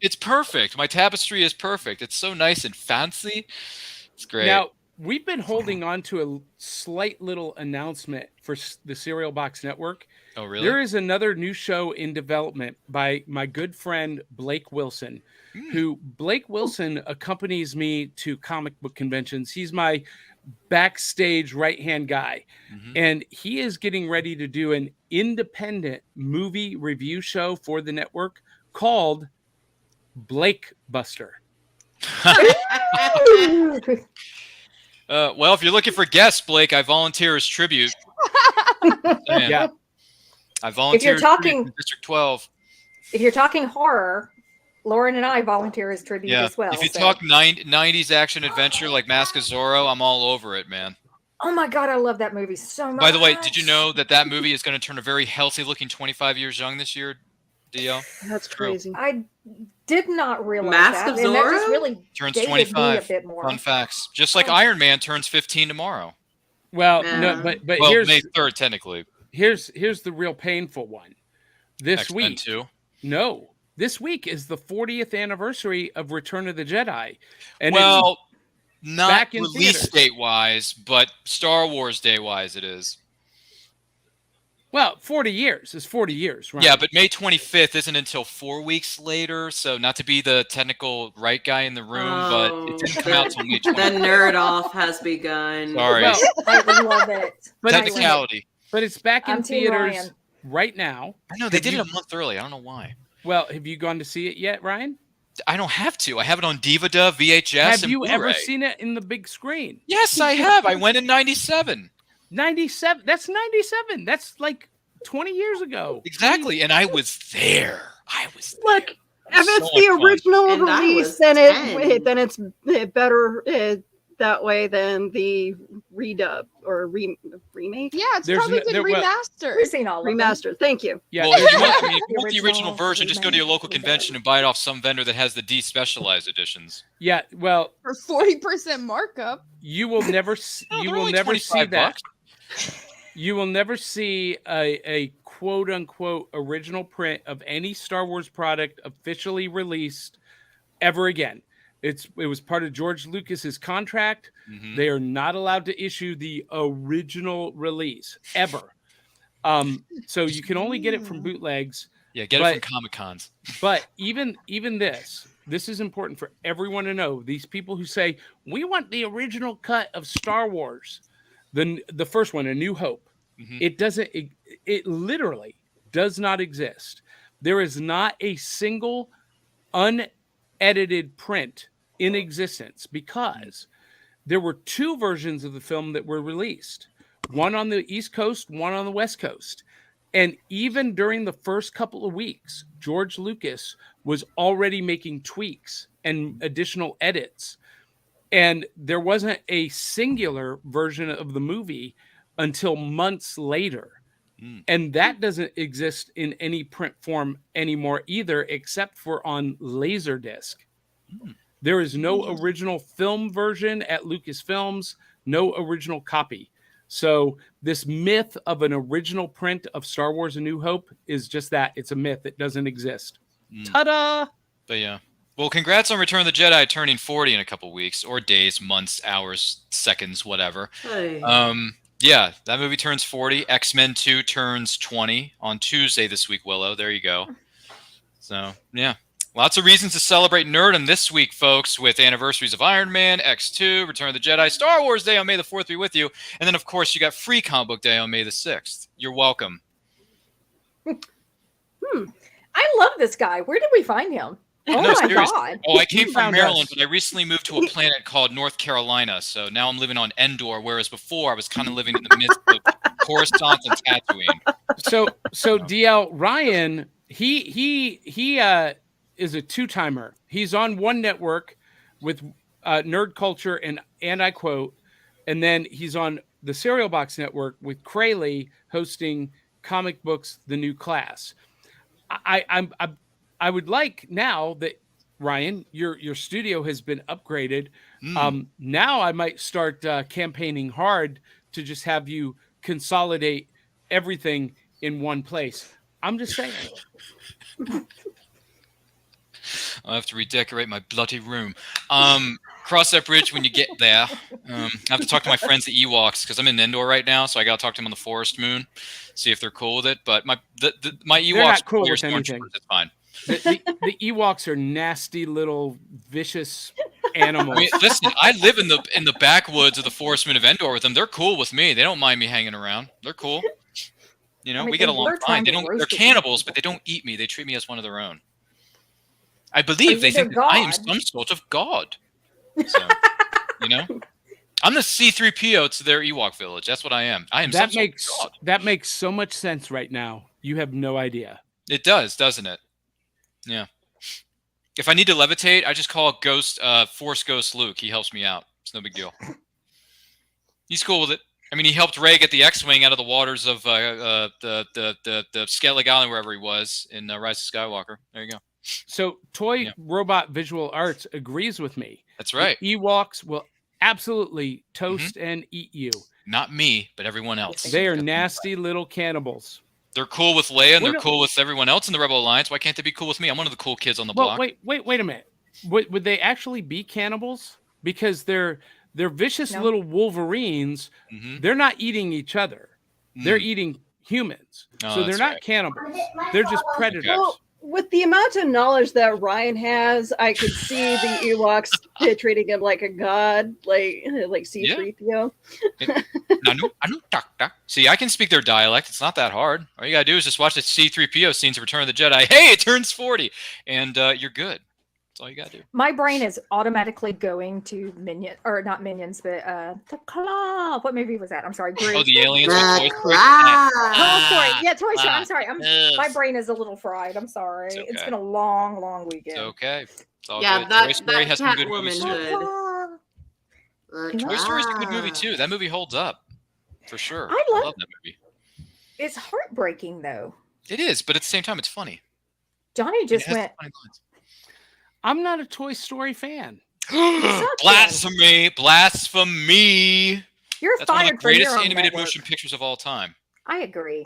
It's perfect. My tapestry is perfect. It's so nice and fancy. It's great. Now, we've been holding on to a slight little announcement for the Cereal Box Network. Oh, really? There is another new show in development by my good friend Blake Wilson, who Blake Wilson accompanies me to comic book conventions. He's my backstage right-hand guy. And he is getting ready to do an independent movie review show for the network called Blake Buster. Well, if you're looking for guests, Blake, I volunteer as tribute. Yeah. I volunteer If you're talking in District 12. If you're talking horror, Lauren and I volunteer as tribute as well. If you talk 90s action adventure like Mask of Zorro, I'm all over it, man. Oh my God, I love that movie so much. By the way, did you know that movie is going to turn a very healthy-looking 25 years young this year, Dio? That's crazy. I did not realize Mask that. of And that Zorro? just really Turns dated 25. me a bit more. Fun facts. Just like Iron Man turns 15 tomorrow. Well, no, but Well, here's May 3rd, technically. here's the real painful one. This X-Men week, 2. no, this week is the 40th anniversary of Return of the Jedi, and Well, not back in release theaters. date wise, but Star Wars day wise, it is. 40 years is 40 years, right? Yeah, but May 25th isn't until 4 weeks later. So not to be the technical right guy in the room, but it didn't come out till May 25th. The nerd off has begun. Sorry, Well, I love it. but technicality. it's back in I'm Team theaters Ryan. right now. I know they Have did you- it a month early. I don't know why. Well, have you gone to see it yet, Ryan? I don't have to. I have it on DVD, VHS, Have and you ever Blu-ray. seen it in the big screen? Yes, I have. I went in '97. 97. That's 97. That's like 20 years ago. Exactly, and I was there. I was there. Look, if it's So the much fun. original And I release, was then 10. then it's better that way than the redub or remake. Yeah, it's There's probably no- been there- well- remastered. We've seen all of them. Remastered. Thank you. Yeah. Well, if you want, I mean, if you The want the original original, version, just go to your local remake, convention and buy it off some vendor that has the despecialized editions. Yeah. Well, For 40% markup. you will never No, you they're will only never see 25 that. bucks. You will never see a quote unquote original print of any Star Wars product officially released ever again. It was part of George Lucas's contract. They are not allowed to issue the original release ever. So you can only get it from bootlegs. Yeah, get it from Comic-Cons. But even this is important for everyone to know. These people who say, we want the original cut of Star Wars, the first one, A New Hope, it literally does not exist. There is not a single unedited print in existence because there were 2 versions of the film that were released. One on the East Coast, one on the West Coast. And even during the first couple of weeks, George Lucas was already making tweaks and additional edits. And there wasn't a singular version of the movie until months later. And that doesn't exist in any print form anymore either, except for on Laserdisc. There is no original film version at Lucasfilms, no original copy. So this myth of an original print of Star Wars A New Hope is just that. It's a myth. It doesn't exist. Ta-da! But yeah. Well, congrats on Return of the Jedi turning 40 in a couple weeks, or days, months, hours, seconds, whatever. Hey. Yeah, that movie turns 40. X-Men 2 turns 20 on Tuesday this week, Willow. There you go. So, yeah. Lots of reasons to celebrate nerdom this week, folks, with anniversaries of Iron Man, X2, Return of the Jedi, Star Wars Day on May the 4th be with you. And then, of course, you got Free Comic Book Day on May the 6th. You're welcome. I love this guy. Where did we find him? Oh, No, my seriously. God. Oh, I came from found Maryland, us. but I recently moved to a planet called North Carolina. So now I'm living on Endor, whereas before I was kind of living in the midst of Coruscant and Tatooine. So DL Ryan, he is a 2-timer. He's on one network with Nerd Culture and I quote, and then he's on the Serial Box Network with Crayley hosting Comic Books: The New Class. I would like now that Ryan, your studio has been upgraded. Now I might start campaigning hard to just have you consolidate everything in one place. I'm just saying. I'll have to redecorate my bloody room. Cross that bridge when you get there. I have to talk to my friends at Ewoks because I'm in Endor right now, so I got to talk to them on the Forest Moon, see if they're cool with it. But my Ewoks not cool are with anything. It's fine. The Ewoks are nasty little vicious animals. I mean, listen, I live in the backwoods of the Forest Moon of Endor with them. They're cool with me. They don't mind me hanging around. They're cool. You know, I mean, we get they along were fine. trying to They're roast the cannibals, people. but they don't eat me. They treat me as one of their own. I believe they they're think that I am God. some sort of god. So, you know, I'm the C-3PO to their Ewok village. That's what I am. I am some sort of god. That makes so much sense right now. You have no idea. It does, doesn't it? Yeah. If I need to levitate, I just call Force Ghost Luke. He helps me out. It's no big deal. He's cool with it. I mean, he helped Rey get the X-wing out of the waters of the Skellig Island, wherever he was in Rise of Skywalker. There you go. So Toy Robot Visual Arts agrees with me. That's right. The Ewoks will absolutely toast and eat you. Not me, but everyone else. They are nasty little cannibals. They're cool with Leia, and Well, they're no- cool with everyone else in the Rebel Alliance. Why can't they be cool with me? I'm one of the cool kids on the block. Well, wait a minute. Would they actually be cannibals? Because they're vicious No. little Wolverines. Mhm. They're not eating each other. They're eating humans. Oh, so they're that's not right. cannibals. They're just predators. Well, with the amount of knowledge that Ryan has, I could see the Ewoks treating him like a god, like C-3PO. Anu, tak, tak. See, I can speak their dialect. It's not that hard. All you gotta do is just watch the C-3PO scenes of Return of the Jedi. Hey, it turns 40, and you're good. That's all you gotta do. My brain is automatically going to not Minions, but the Claw. What movie was that? I'm sorry, Groot. Oh, the aliens with Toy Story. Oh, sorry. Yeah, Toy Story. I'm sorry. My Ugh. brain is a little fried. I'm sorry. It's It's okay. been a long, long weekend. It's okay. It's all Yeah, good. that- Toy Story that has some good Catwoman movies too. hood. Toy Story's a good movie too. That movie holds up for sure. I love- that movie. It's heartbreaking though. It is, but at the same time, it's funny. Johnny It just has went. funny lines. I'm not a Toy Story fan. Blasphemy! Blasphemy! You're That's one of the fired from your greatest own animated network. motion pictures of all time. I agree.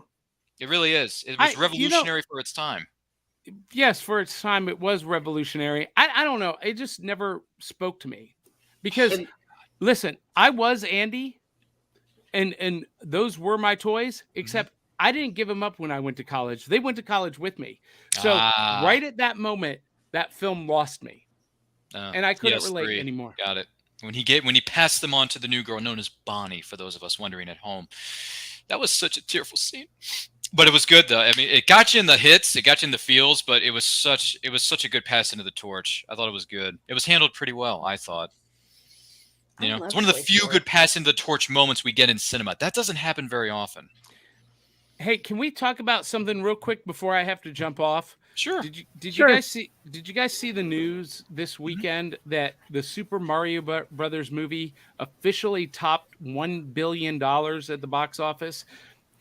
It really is. It was revolutionary for its time. Yes, for its time, it was revolutionary. I don't know. It just never spoke to me because, listen, I was Andy, and those were my toys, except I didn't give them up when I went to college. They went to college with me. So right at that moment, that film lost me. And I couldn't relate anymore. Got it. When he passed them on to the new girl known as Bonnie, for those of us wondering at home. That was such a tearful scene. But it was good though. I mean, it got you in the hits, it got you in the feels, but it was such a good pass into the torch. I thought it was good. It was handled pretty well, I thought. It's one of the few good pass into the torch moments we get in cinema. That doesn't happen very often. Hey, can we talk about something real quick before I have to jump off? Sure. Did you guys see the news this weekend that the Super Mario Brothers movie officially topped $1 billion at the box office?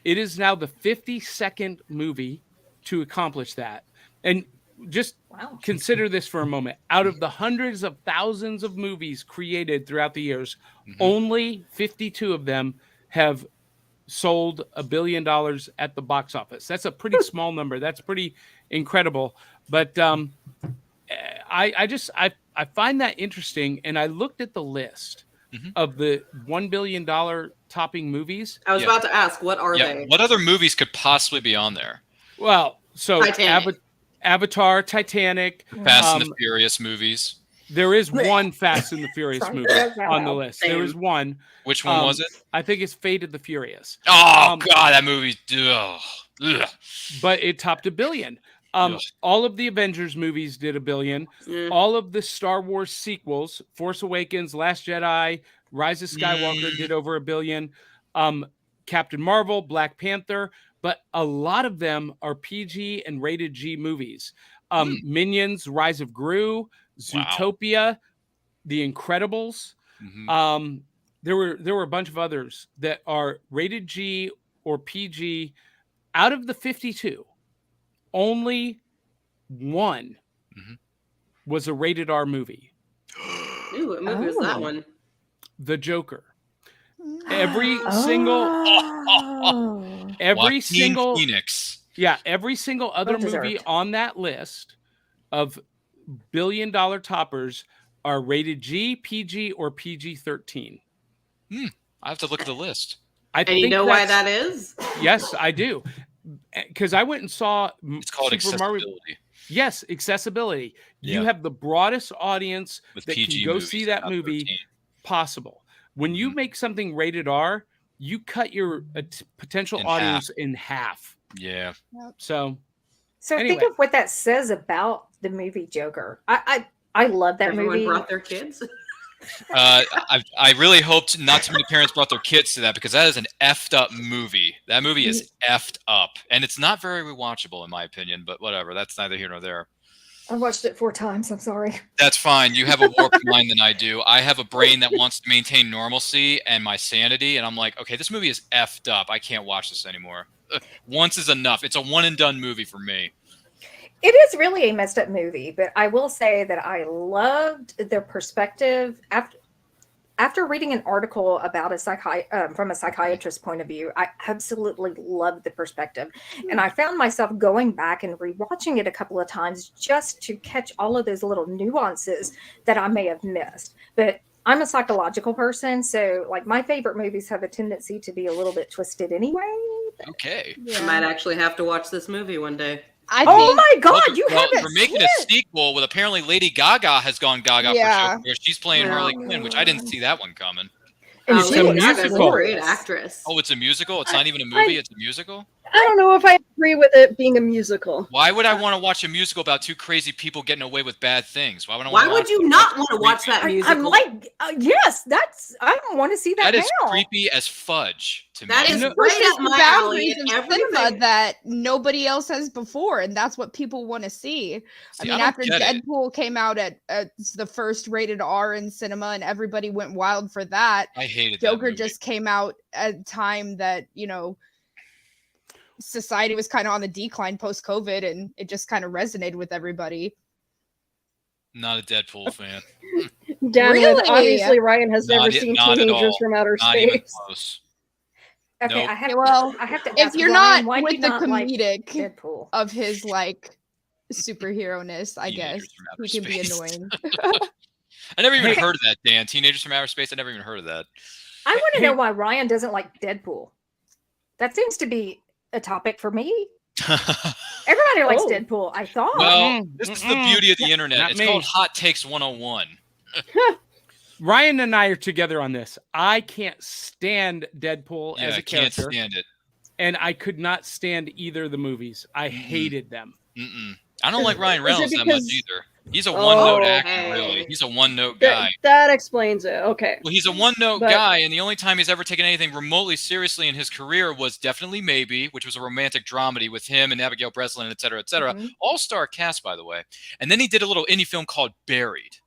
It is now the 52nd movie to accomplish that. And just consider this for a moment. Out of the hundreds of thousands of movies created throughout the years, only 52 of them have sold $1 billion at the box office. That's a pretty small number. That's pretty incredible. But I find that interesting. And I looked at the list of the $1 billion topping movies. I was about to ask, what are they? What other movies could possibly be on there? Well, so Avatar, Titanic, Fast and the Furious movies. There is one Fast and the Furious movie on the list. There is one. Which one was it? I think it's Fate of the Furious. Oh God, that movie. But it topped $1 billion. All of the Avengers movies did $1 billion. All of the Star Wars sequels, Force Awakens, Last Jedi, Rise of Skywalker did over $1 billion. Captain Marvel, Black Panther, but a lot of them are PG and rated G movies. Minions, Rise of Gru, Zootopia, The Incredibles. There were a bunch of others that are rated G or PG. Out of the 52, only one was a rated R movie. Ooh, what movie was that one? The Joker. Every single Phoenix. Yeah, every single other movie on that list of $1 billion toppers are rated G, PG, or PG-13. I have to look at the list. And you know why that is? Yes, I do. Because I went and saw It's called accessibility. Yes, accessibility. You have the broadest audience with that PG can go movies, see that not movie 13. possible. When you make something rated R, you cut your potential audience in half. Yeah. So anyway. Think of what that says about the movie Joker. I love that movie. Everyone brought their kids. I really hoped not too many parents brought their kids to that, because that is an effed up movie. That movie is effed up, and it's not very rewatchable in my opinion. But whatever, that's neither here nor there. I watched it 4 times. I'm sorry. That's fine. You have a warped mind than I do. I have a brain that wants to maintain normalcy and my sanity, and I'm like, okay, this movie is effed up. I can't watch this anymore. Once is enough. It's a one and done movie for me. It is really a messed up movie, but I will say that I loved the perspective after reading an article about from a psychiatrist's point of view. I absolutely loved the perspective, and I found myself going back and rewatching it a couple of times just to catch all of those little nuances that I may have missed. But I'm a psychological person, so like my favorite movies have a tendency to be a little bit twisted anyway. Okay. I might actually have to watch this movie one day. Oh my God, you haven't We're making a sequel with apparently Lady Gaga has gone gaga for Joker, where she's playing Harley Quinn, which I didn't see that one coming. And Lady Gaga's a great actress. Oh, it's a musical? It's not even a movie, it's a musical? I don't know if I agree with it being a musical. Why would I want to watch a musical about 2 crazy people getting away with bad things? Why would you not want to watch that musical? I'm like, yes, I don't want to see that. That is creepy as fudge to me. That is right up my alley in cinema that nobody else has before, and that's what people want to see. I mean, after Deadpool came out at the first rated R in cinema, and everybody went wild for that. I hated Joker that movie. just came out at a time that, society was kind of on the decline post-COVID, and it just kind of resonated with everybody. Not a Deadpool fan. Obviously Ryan has never seen Teenagers from Outer Space. Not even close. Okay, Nope. I have Well, I have to if ask you're Ryan, not why do with you the not like comedic Deadpool? of his like superhero-ness, I guess Teenagers from he Outer can be Space. annoying. I never even Hey. heard of that, Dan. Teenagers from Outer Space. I never even heard of that. I want to Hey. know why Ryan doesn't like Deadpool. That seems to be a topic for me. Everybody likes Oh. Deadpool, I thought. Well, this is the beauty of the Not internet. It's me. called Hot Takes 101. Ryan and I are together on this. I can't stand Deadpool Yeah, as I a can't character, stand it. and I could not stand either of the movies. I hated them. Mm-mm. I don't like Ryan Is it Reynolds that much because- either. He's a one-note Oh, actor, hey. really. He's a one-note guy. That explains it. Okay. Well, he's a one-note But- guy, and the only time he's ever taken anything remotely seriously in his career was Definitely Maybe, which was a romantic dramedy with him and Abigail Breslin, et cetera, et cetera. Mhm. All-star cast, by the way. And then he did a little indie film called Buried.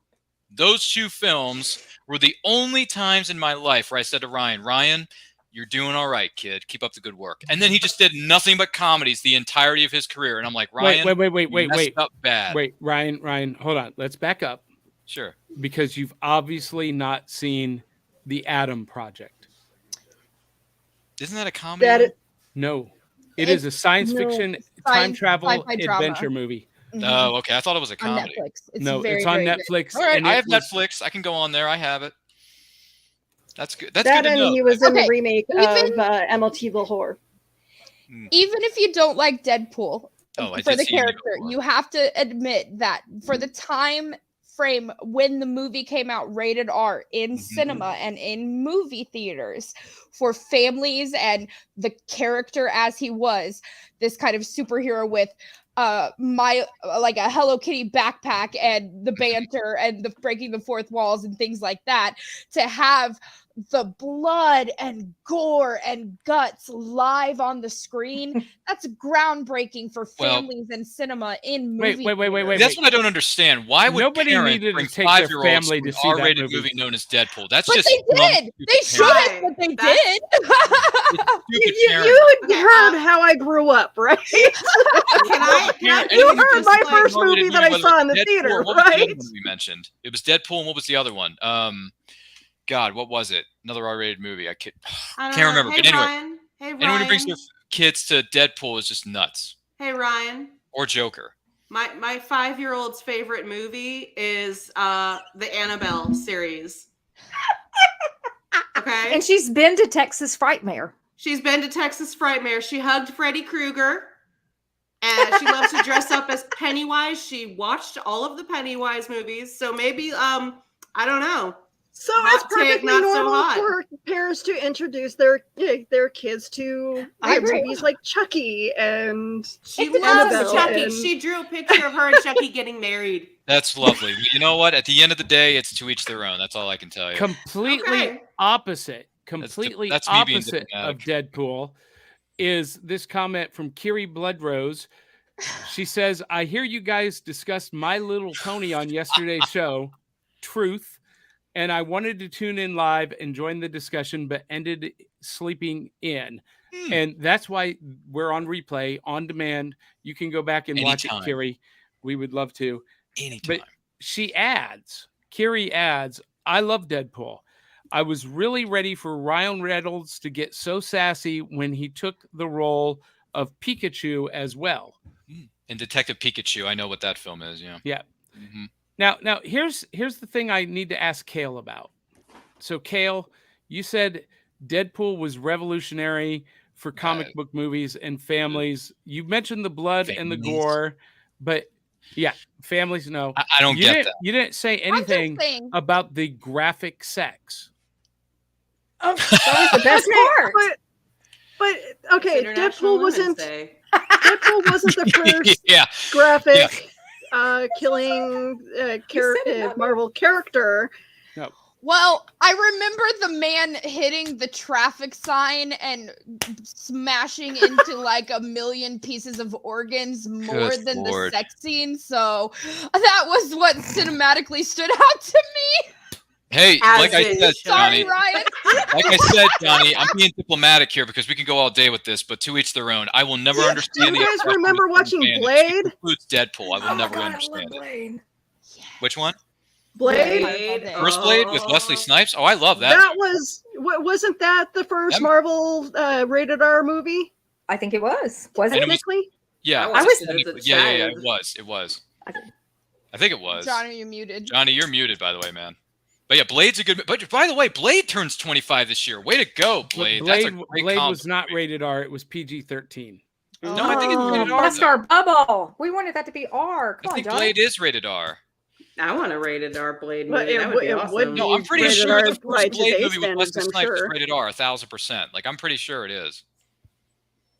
Those two films were the only times in my life where I said to Ryan, you're doing all right, kid. Keep up the good work. And then he just did nothing but comedies the entirety of his career. And I'm like, Ryan, Wait, you messed up bad. Wait, Ryan, hold on. Let's back up Sure. because you've obviously not seen The Atom Project. Isn't that a comedy? That though? No, it It's- is a science no, fiction time science- travel sci-fi drama. adventure movie. Mhm. Oh, okay. I thought it was a On comedy. Netflix. It's No, very, it's on very good. Netflix. All right, and I it have was- Netflix. I can go on there. I have it. That's good. That's that good to and know. he was in Okay, the remake even- of Amityville Horror. Even if you don't like Deadpool Oh, I for did the see him character, before. you have to admit that for the time frame when the movie came out rated R in cinema and in movie theaters for families and the character as he was, this kind of superhero with like a Hello Kitty backpack and the banter and the breaking the fourth walls and things like that, to have the blood and gore and guts live on the screen, that's groundbreaking for Well- families and cinema in Wait, movie wait. theaters. That's what I don't understand. Why would Nobody parents needed to bring take their 5-year-olds family to to an see that R-rated movie. movie known as Deadpool? That's But just they dumb, did. stupid They should parents. have, but they That's- did. Stupid You parents. Okay, heard how I grew up, right? Parent- You anyone who heard my explain first R-rated movie that I whether saw in the Deadpool or theater, what was the other right? one we mentioned? It was Deadpool, and what was the other one? God, what was it? Another R-rated movie. I can't remember. Hey, But anyway, Ryan. Hey, Ryan. anyone who brings their kids to Deadpool is just nuts. Hey, Ryan. Or Joker. My 5-year-old's favorite movie is the Annabelle series. Okay. And she's been to Texas Frightmare. She's been to Texas Frightmare. She hugged Freddy Krueger. And she loves to dress up as Pennywise. She watched all of the Pennywise movies. So maybe, I don't know. So Hot it's take, perfectly not so normal hot. for parents to introduce their kids to I agree. movies like Chucky and She It's loves Annabelle Chucky. and- She drew a picture of her and Chucky getting married. That's lovely. You know what? At the end of the day, it's to each their own. That's all I can tell you. Completely Okay. opposite. Completely that's me being opposite of diplomatic. Deadpool is this comment from Kiri Bloodrose. She says, I hear you guys discussed My Little Pony on yesterday's show. Truth. And I wanted to tune in live and join the discussion, but ended sleeping in. And that's why we're on replay, on demand. You can go back and watch Anytime. it, Kiri. We would love to. Anytime. But Kiri adds, I love Deadpool. I was really ready for Ryan Reynolds to get so sassy when he took the role of Pikachu as well. And Detective Pikachu, I know what that film is. Yeah. Yeah. Mhm. Now here's the thing I need to ask Kale about. So Kale, you said Deadpool was revolutionary for comic book movies and families. You mentioned the blood and the Families. gore, but yeah, families no. I don't you get didn't, that. You didn't say I'm just anything saying, about the graphic sex. Oh, that was the best part. but okay, International Deadpool wasn't Women's Day. the first Yeah. graphic killing said it, Marvel character. well, I remember the man hitting the traffic sign and smashing into like a million pieces of organs more Good than Lord. the sex scene. So that was what cinematically stood out to me. Hey, As like I it said, should. Johnny. Sorry, Ryan. Like I said, Johnny, I'm being diplomatic here because we can go all day with this, but to each their own. I will never Do understand you the guys obsession remember with watching Blade? Blade? It includes Deadpool. I will Oh my never God, I understand love it. Blade. Which one? Blade. Blade. First Blade with Wesley Snipes? Oh, I love that. That was Wasn't that the first Yep. Marvel rated R movie? I think it was. Wasn't And it? it was- Technically? Yeah, I was- yeah. It was. I think it was. Johnny, you muted. Johnny, you're muted, by the way, man. But yeah, Blade's a good. But by the way, Blade turns 25 this year. Way to go, Blade. That's a great Blade combo was not movie. rated R. It was PG-13. No, I think it's rated R. That's though. our bubble. We wanted that to be R. I Come on, think Johnny. Blade is rated R. I want a rated R Blade But movie. That would be it awesome. would No, I'm pretty rated sure R the by first Blade today's movie with standards, Wesley I'm Snipes is sure. rated R, 1,000%. Like I'm pretty sure it is.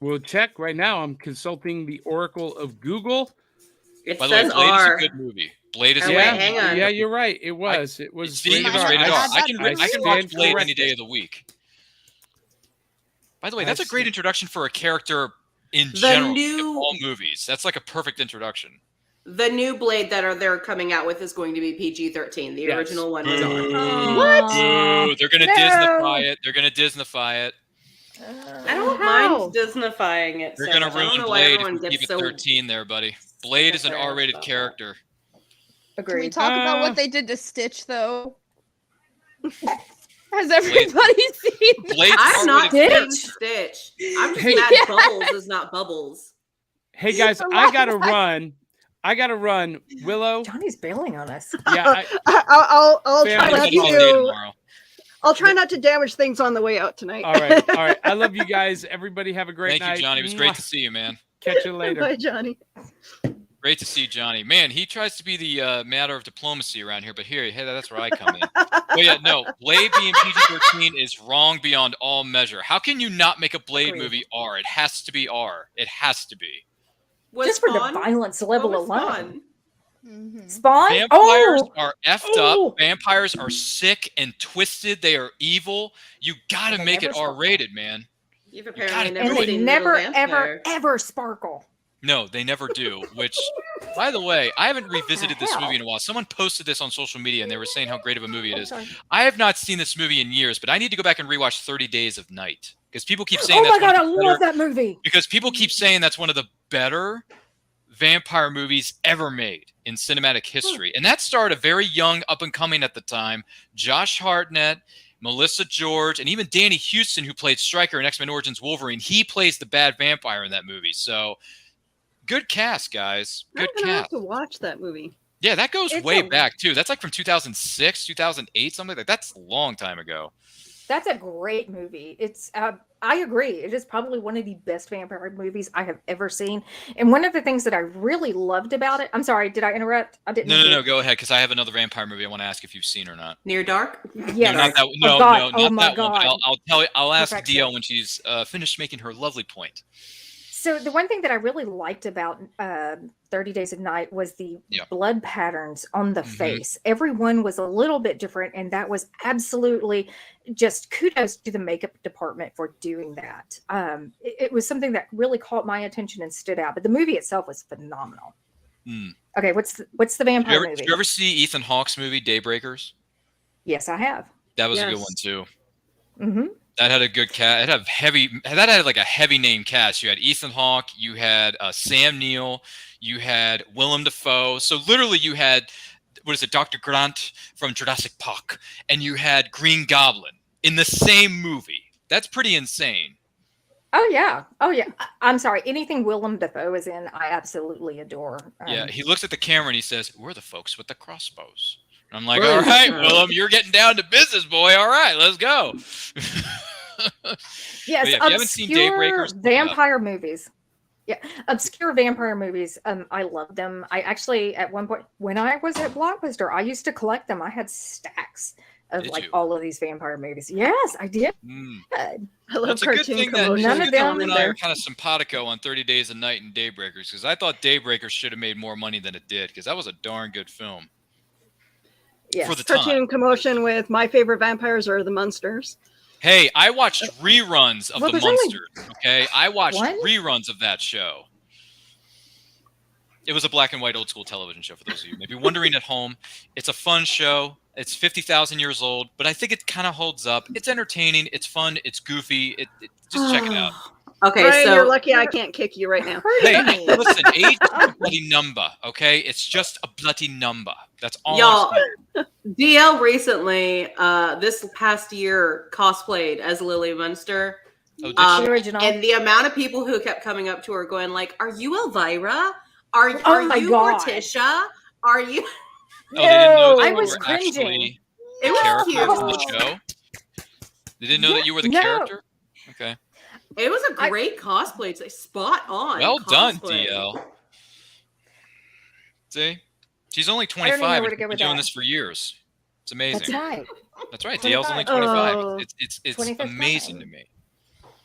We'll check right now. I'm consulting the Oracle of Google. It By the way, says Blade R. is a good movie. Blade is Oh, a wait, good hang movie. on. Yeah, you're right. It was. It was See, it was rated rated R. R. I can watch stand Blade any day corrected. of the week. By the way, that's a great introduction for a character in The general. new- In all movies. That's like a perfect introduction. The new Blade that they're coming out with is going to be PG-13. The Yes. original one was R. What? Boo. They're gonna No. Disneyfy it. They're gonna Disneyfy it. I don't How? mind Disneyfying it. They're so gonna much. I don't ruin know why Blade if everyone you gets keep it so 13 there, buddy. Blade is an upset R-rated about that. character. Can we Agreed. talk about Uh, what they did to Stitch, though? Has everybody seen that? Blade's I'm not R-rated seen Stitch. Stitch. I'm just Hey. mad Yeah. Bubbles is not Bubbles. Hey guys, A I lot gotta like- run. I gotta run. Willow. Johnny's bailing on us. Yeah. I'll Fair try enough. not It's a holiday to. tomorrow. I'll try not to damage things on the way out tonight. All right. All right. I love you guys. Everybody have a great Thank night. you, Johnny. It was great to see you, man. Catch you later. Bye, Johnny. Great to see Johnny. Man, he tries to be the matter of diplomacy around here, but here, hey, that's where I come in. But yeah, no, Blade being PG-13 is wrong beyond all measure. How can you not make a Blade Agreed. movie R? It has to be R. It has to be. Was Just for Spawn? the violence What level was alone. Spawn? Mhm. Spawn? Vampires Oh, are effed Oh. up. Vampires are sick and twisted. They are evil. You gotta They make it never stop. R-rated, man. You've gotta apparently do never and it. they seen never, Little ever, Vampire. ever sparkle. No, they never do. Which, by the way, I haven't revisited this hell? movie in a while. Someone posted this on social media, and they were saying how great of a movie it I'm is. sorry. I have not seen this movie in years, but I need to go back and rewatch 30 Days of Night because people keep saying Oh that's my god, I one of the love better, that movie. because people keep saying that's one of the better vampire movies ever made in cinematic history. And that starred a very young, up and coming at the time, Josh Hartnett, Melissa George, and even Danny Houston, who played Stryker in X-Men Origins Wolverine. He plays the bad vampire in that movie. So good cast, guys. Good I'm gonna have cast. to watch that movie. Yeah, that goes It's way a- back too. That's like from 2006, 2008, something like that. That's a long time ago. That's a great movie. It's I agree. It is probably one of the best vampire movies I have ever seen. And one of the things that I really loved about it, I'm sorry, did I interrupt? I didn't. No, mean to- go ahead, because I have another vampire movie I want to ask if you've seen or not. Near Dark? Yes. No, not that. No, God. no, Oh not my that one. But God. I'll tell you. I'll ask Perfection. Dio when she's finished making her lovely point. So the one thing that I really liked about 30 Days of Night was the Yeah. blood patterns on the Mhm. face. Everyone was a little bit different, and that was absolutely just kudos to the makeup department for doing that. It was something that really caught my attention and stood out. But the movie itself was phenomenal. Mm. Okay, what's the Did vampire you, ever, movie? did you ever see Ethan Hawke's movie Daybreakers? Yes, I have. That was a good Yes. one too. Hmm. That had a good cast. It had heavy. That had like a heavy name cast. You had Ethan Hawke. You had Sam Neill. You had Willem Dafoe. So literally, you had what is it, Dr. Grant from Jurassic Park, and you had Green Goblin in the same movie. That's pretty insane. Oh yeah. I'm sorry. Anything Willem Dafoe is in, I absolutely adore. Yeah, he looks at the camera and he says, "We're the folks with the crossbows." And I'm like, Right. "All right, Willem, you're getting down to business, boy. All right, let's go." Yes, yeah, if you haven't seen obscure Daybreakers, look it up. vampire movies. Yeah, obscure vampire movies. I love them. I actually, at one point, when I was at Blockbuster, I used to collect them. I had stacks of Did like you? all of these vampire movies. Yes, I did. Mm. I love That's a good cartoon thing that commotion. None of them- and I are kind of simpatico on 30 Days a Night and Daybreakers because I thought Daybreakers should have made more money than it did because that was a darn good film Yes. for the time. Cartoon commotion with my favorite vampires are the Munsters. Hey, I watched reruns of Well, The there's only Munsters. Okay, I watched one? reruns of that show. It was a black and white old school television show for those of you maybe wondering at home. It's a fun show. It's 50,000 years old, but I think it kind of holds up. It's entertaining. It's fun. It's goofy. Just check it out. Okay, Brian, so you're lucky I can't kick you right now. Hey, Hurting me. listen, age is a bloody number, okay? It's just a bloody number. That's all. Y'all, DL recently, this past year, cosplayed as Lily Munster. Oh, The original. And the amount of people who kept coming up to her going like, "Are you Elvira? Are my you God. Morticia? Are you?" Oh, they didn't know that I you was were cringing. actually It the was character cute. from the show. They didn't know that you were the No. character. Okay. It was a great cosplay. It's spot on. Well done, cosplay. DL. See, she's only don't even know 25. where And to go she's been with doing that. this for years. It's amazing. That's right. That's right. DL's only 25. 25. Oh. It's 25th amazing time. to me.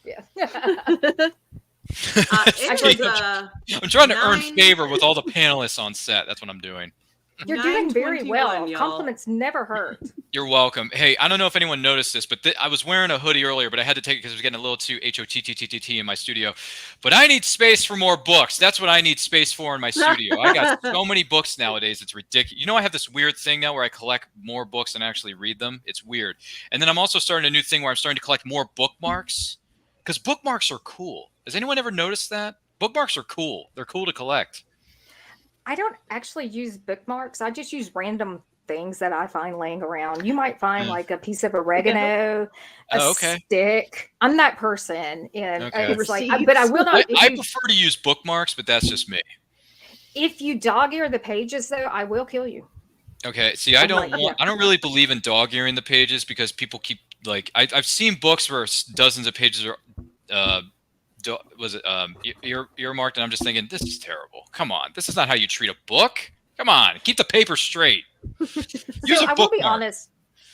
Yeah. It was I'm trying to earn 9 favor with all the panelists on set. That's what I'm doing. You're doing very 9:21, well. y'all. Compliments never hurt. You're welcome. Hey, I don't know if anyone noticed this, but I was wearing a hoodie earlier, but I had to take it because it was getting a little too HOTTTT in my studio. But I need space for more books. That's what I need space for in my studio. I got so many books nowadays. It's ridiculous. You know, I have this weird thing now where I collect more books and actually read them. It's weird. And then I'm also starting a new thing where I'm starting to collect more bookmarks because bookmarks are cool. Has anyone ever noticed that? Bookmarks are cool. They're cool to collect. I don't actually use bookmarks. I just use random things that I find laying around. You might find like a piece of oregano, a stick. I'm that person, and it's like, but I will not. I prefer to use bookmarks, but that's just me. If you dog ear the pages, though, I will kill you. Okay, see, I don't really believe in dog earing the pages because people keep like I've seen books where dozens of pages are earmarked, and I'm just thinking this is terrible. Come on, this is not how you treat a book. Come on, keep the paper straight. Use a I will be bookmark. honest.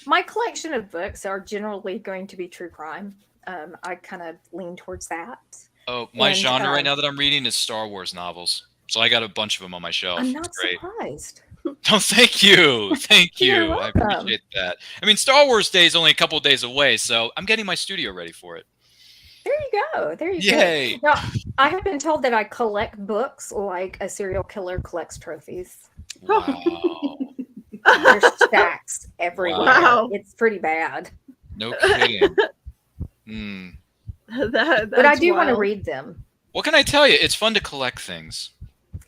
My collection of books are generally going to be true crime. I kind of lean towards that. Oh, my genre right now that I'm reading is Star Wars novels. So I got a bunch of them on my shelf. I'm not Great. surprised. Oh, thank you. Thank you. You're I welcome. appreciate that. I mean, Star Wars Day is only a couple of days away, so I'm getting my studio ready for it. There you go. There you Yay. go. Now, I have been told that I collect books like a serial killer collects trophies. Wow. There's stacks everywhere. Wow. It's pretty bad. No kidding. But I do want to read them. What can I tell you? It's fun to collect things.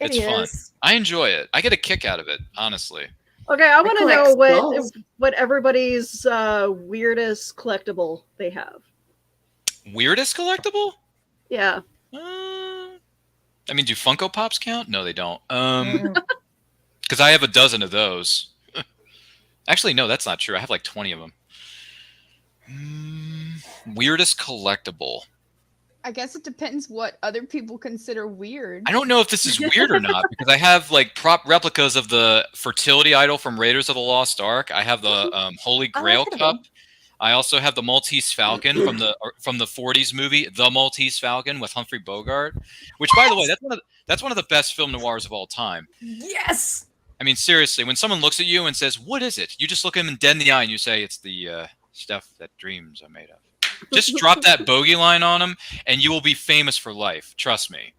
It's fun. I enjoy it. I get a kick out of it, honestly. Okay, I want to collect know skulls. what everybody's weirdest collectible they have. Weirdest collectible? Yeah. I mean, do Funko Pops count? No, they don't. Because I have a dozen of those. Actually, no, that's not true. I have like 20 of them. Weirdest collectible. I guess it depends what other people consider weird. I don't know if this is weird or not because I have like prop replicas of the fertility idol from Raiders of the Lost Ark. I have the Holy Grail cup. I also have the Maltese Falcon from the 40s movie, The Maltese Falcon with Humphrey Bogart, which, by the way, that's one of the best film noirs of all time. Yes. I mean, seriously, when someone looks at you and says, "What is it?" You just look them dead in the eye and you say, "It's the stuff that dreams are made of." Just drop that bogey line on them, and you will be famous for life. Trust me.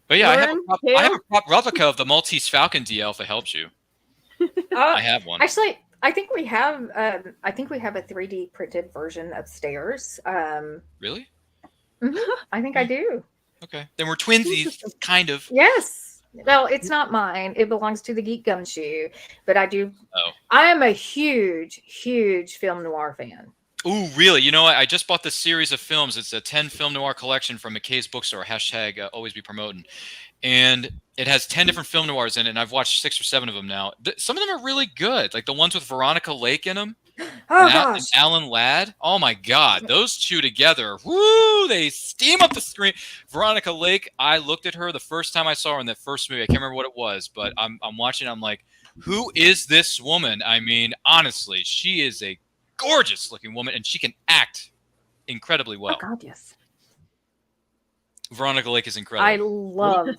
But yeah, I have a prop replica of the Maltese Falcon, DL, if it helps you. I have one. Actually, I think we have a 3D printed version upstairs. Really? I think I do. Okay, then we're twinsies, kind of. Yes. Well, it's not mine. It belongs to the Geek Gumshoe, but I do. Oh. I am a huge, huge film noir fan. Ooh, really? You know what? I just bought this series of films. It's a 10 film noir collection from McKay's Bookstore. # always be promoting. And it has 10 different film noirs in it, and I've watched 6 or 7 of them now. Some of them are really good, like the ones with Veronica Lake in them. Oh, And Alan Ladd. Oh my God, those two together, woo! They steam up the screen. Veronica Lake. I looked at her the first time I saw her in that first movie. I can't remember what it was, but I'm watching. I'm like, who is this woman? I mean, honestly, she is a gorgeous-looking woman, and she can act incredibly well. Oh God, yes. Veronica Lake is incredible. I love.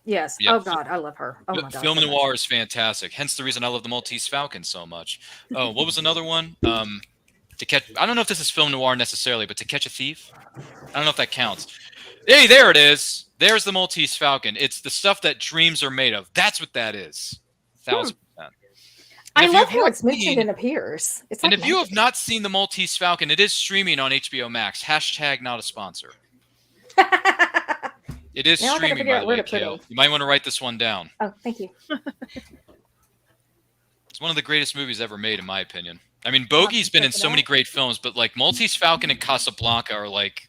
Yes. Yeah. Oh God, I love her. Oh my God. Film noir is fantastic. Hence the reason I love the Maltese Falcon so much. Oh, what was another one? To Catch. I don't know if this is film noir necessarily, but To Catch a Thief. I don't know if that counts. Hey, there it is. There's the Maltese Falcon. It's the stuff that dreams are made of. That's what that is. 1000%. I love how it's mentioned and appears. It's and like if you have not seen the Maltese Falcon, it is streaming on HBO Max. # not a sponsor. It is Now I gotta streaming, figure by out the where way, to put Kale. it. You might want to write this one down. Oh, thank you. one of the greatest movies ever made, in my opinion. I mean, Bogey's been in so many great films, but like Maltese Falcon and Casablanca are like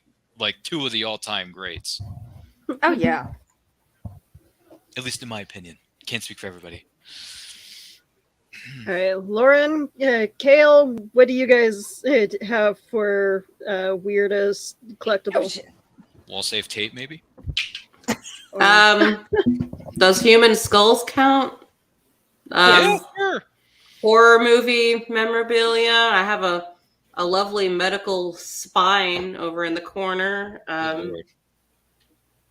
two of the all-time greats. Oh yeah. At least in my opinion. Can't speak for everybody. All right, Lauren, Kale, what do you guys have for weirdest collectible? Wall safe tape, maybe? Does human skulls count? Yeah, sure. Horror movie memorabilia. I have a lovely medical spine over in the corner.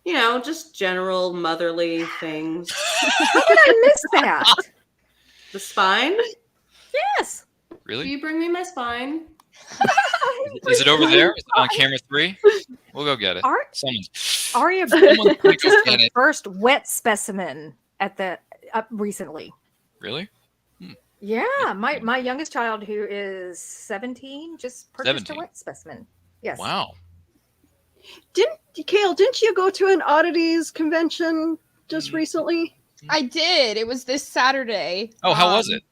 You know, just general motherly things. How did I miss that? The spine? Yes. Really? Will you bring me my spine? Is it over there? Is it on camera 3? We'll go get it. Aria Someone purchased get the it. first wet specimen at the recently. Really? Yeah, my youngest child, who is 17, just purchased 17. a wet specimen. Yes. Wow. Didn't you go to an oddities convention just recently? I did. It was this Saturday. Oh, how was it?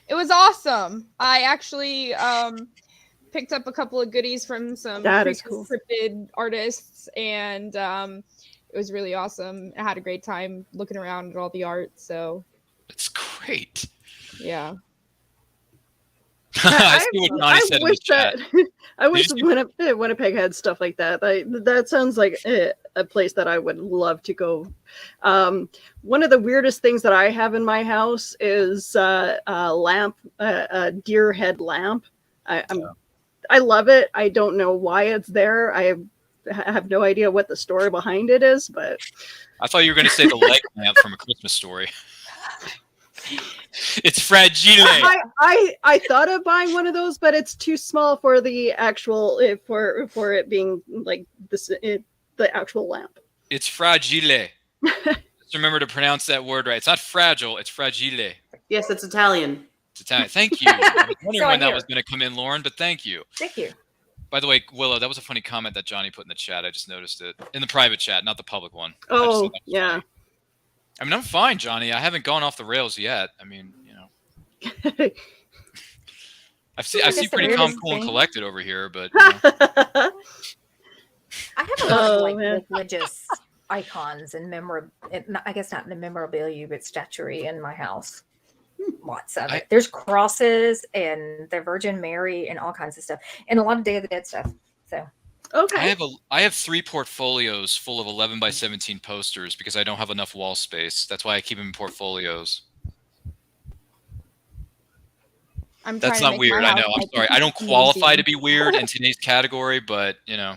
It was awesome. I actually picked up a couple of goodies from some cryptid artists, and it was really awesome. I had a great time looking around at all the art. So it's great. Yeah. I see what Johnny said in the chat. I wish Winnipeg had stuff like that. That sounds like a place that I would love to go. One of the weirdest things that I have in my house is a lamp, a deer head lamp. I love it. I don't know why it's there. I have no idea what the story behind it is, but I thought you were going to say the leg lamp from A Christmas Story. It's fragile. I thought of buying one of those, but it's too small for the actual for it being like this the actual lamp. It's fragile. Just remember to pronounce that word right. It's not fragile. It's fragile. Yes, it's Italian. It's Italian. Thank you. I was wondering when that was going to come in, Lauren, but thank you. Thank you. By the way, Willow, that was a funny comment that Johnny put in the chat. I just noticed it in the private chat, not the public one. Oh, yeah. Funny. I mean, I'm fine, Johnny. I haven't gone off the rails yet. I mean, you know, I see pretty calm, cool, and collected over here, but you know. I have a lot of religious icons and I guess not in memorabilia, but statuary in my house. Lots of it. There's crosses and the Virgin Mary and all kinds of stuff, and a lot of Day of the Dead stuff. So. Okay. I have 3 portfolios full of 11 by 17 posters because I don't have enough wall space. That's why I keep them in portfolios. That's not weird. I know. I'm sorry. I don't qualify to be weird in today's category, but you know,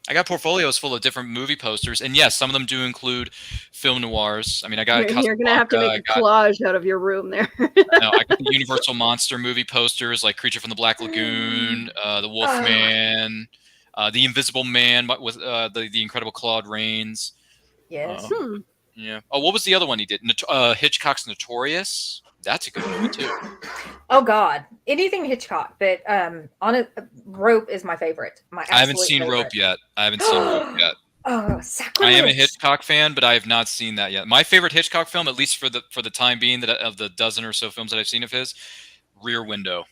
I got portfolios full of different movie posters, and yes, some of them do include film noirs. I mean, I got. You're gonna have to make a collage out of your room there. No, I got the Universal monster movie posters like Creature from the Black Lagoon, the Wolfman. The Invisible Man with the Incredible Claude Rains. Yes. Yeah. Oh, what was the other one he did? Hitchcock's Notorious. That's a good one too. Oh God, anything Hitchcock, but on a Rope is my favorite. I haven't seen Rope yet. Oh, sacrilege. I am a Hitchcock fan, but I have not seen that yet. My favorite Hitchcock film, at least for the time being, that of the dozen or so films that I've seen of his, Rear Window.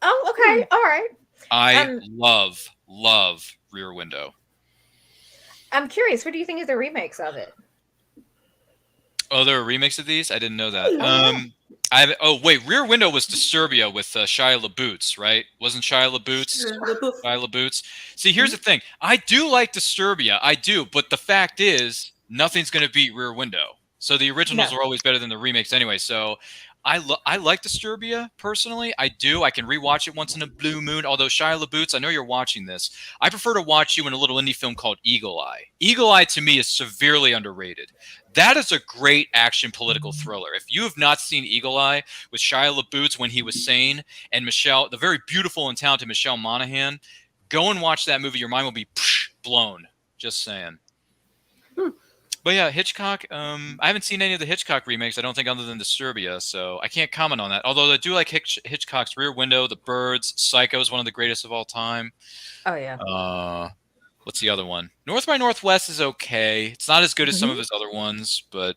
Oh, okay, all right. I love Rear Window. I'm curious, what do you think of the remakes of it? Oh, there are remakes of these? I didn't know that. Rear Window was Disturbia with Shia LaBeouf, right? Wasn't Shia LaBeouf? See, here's the thing. I do like Disturbia. I do, but the fact is, nothing's going to beat Rear Window. So the originals are always better than the remakes anyway. So I like Disturbia personally. I do. I can rewatch it once in a blue moon. Although Shia LaBeouf, I know you're watching this. I prefer to watch you in a little indie film called Eagle Eye. Eagle Eye to me is severely underrated. That is a great action political thriller. If you have not seen Eagle Eye with Shia LaBeouf when he was sane and the very beautiful and talented Michelle Monaghan, go and watch that movie. Your mind will be blown. Just saying. But yeah, Hitchcock, I haven't seen any of the Hitchcock remakes, I don't think, other than Disturbia, so I can't comment on that. Although I do like Hitchcock's Rear Window, The Birds, Psycho is one of the greatest of all time. Oh, yeah. What's the other one? North by Northwest is okay. It's not as good as some of his other ones, but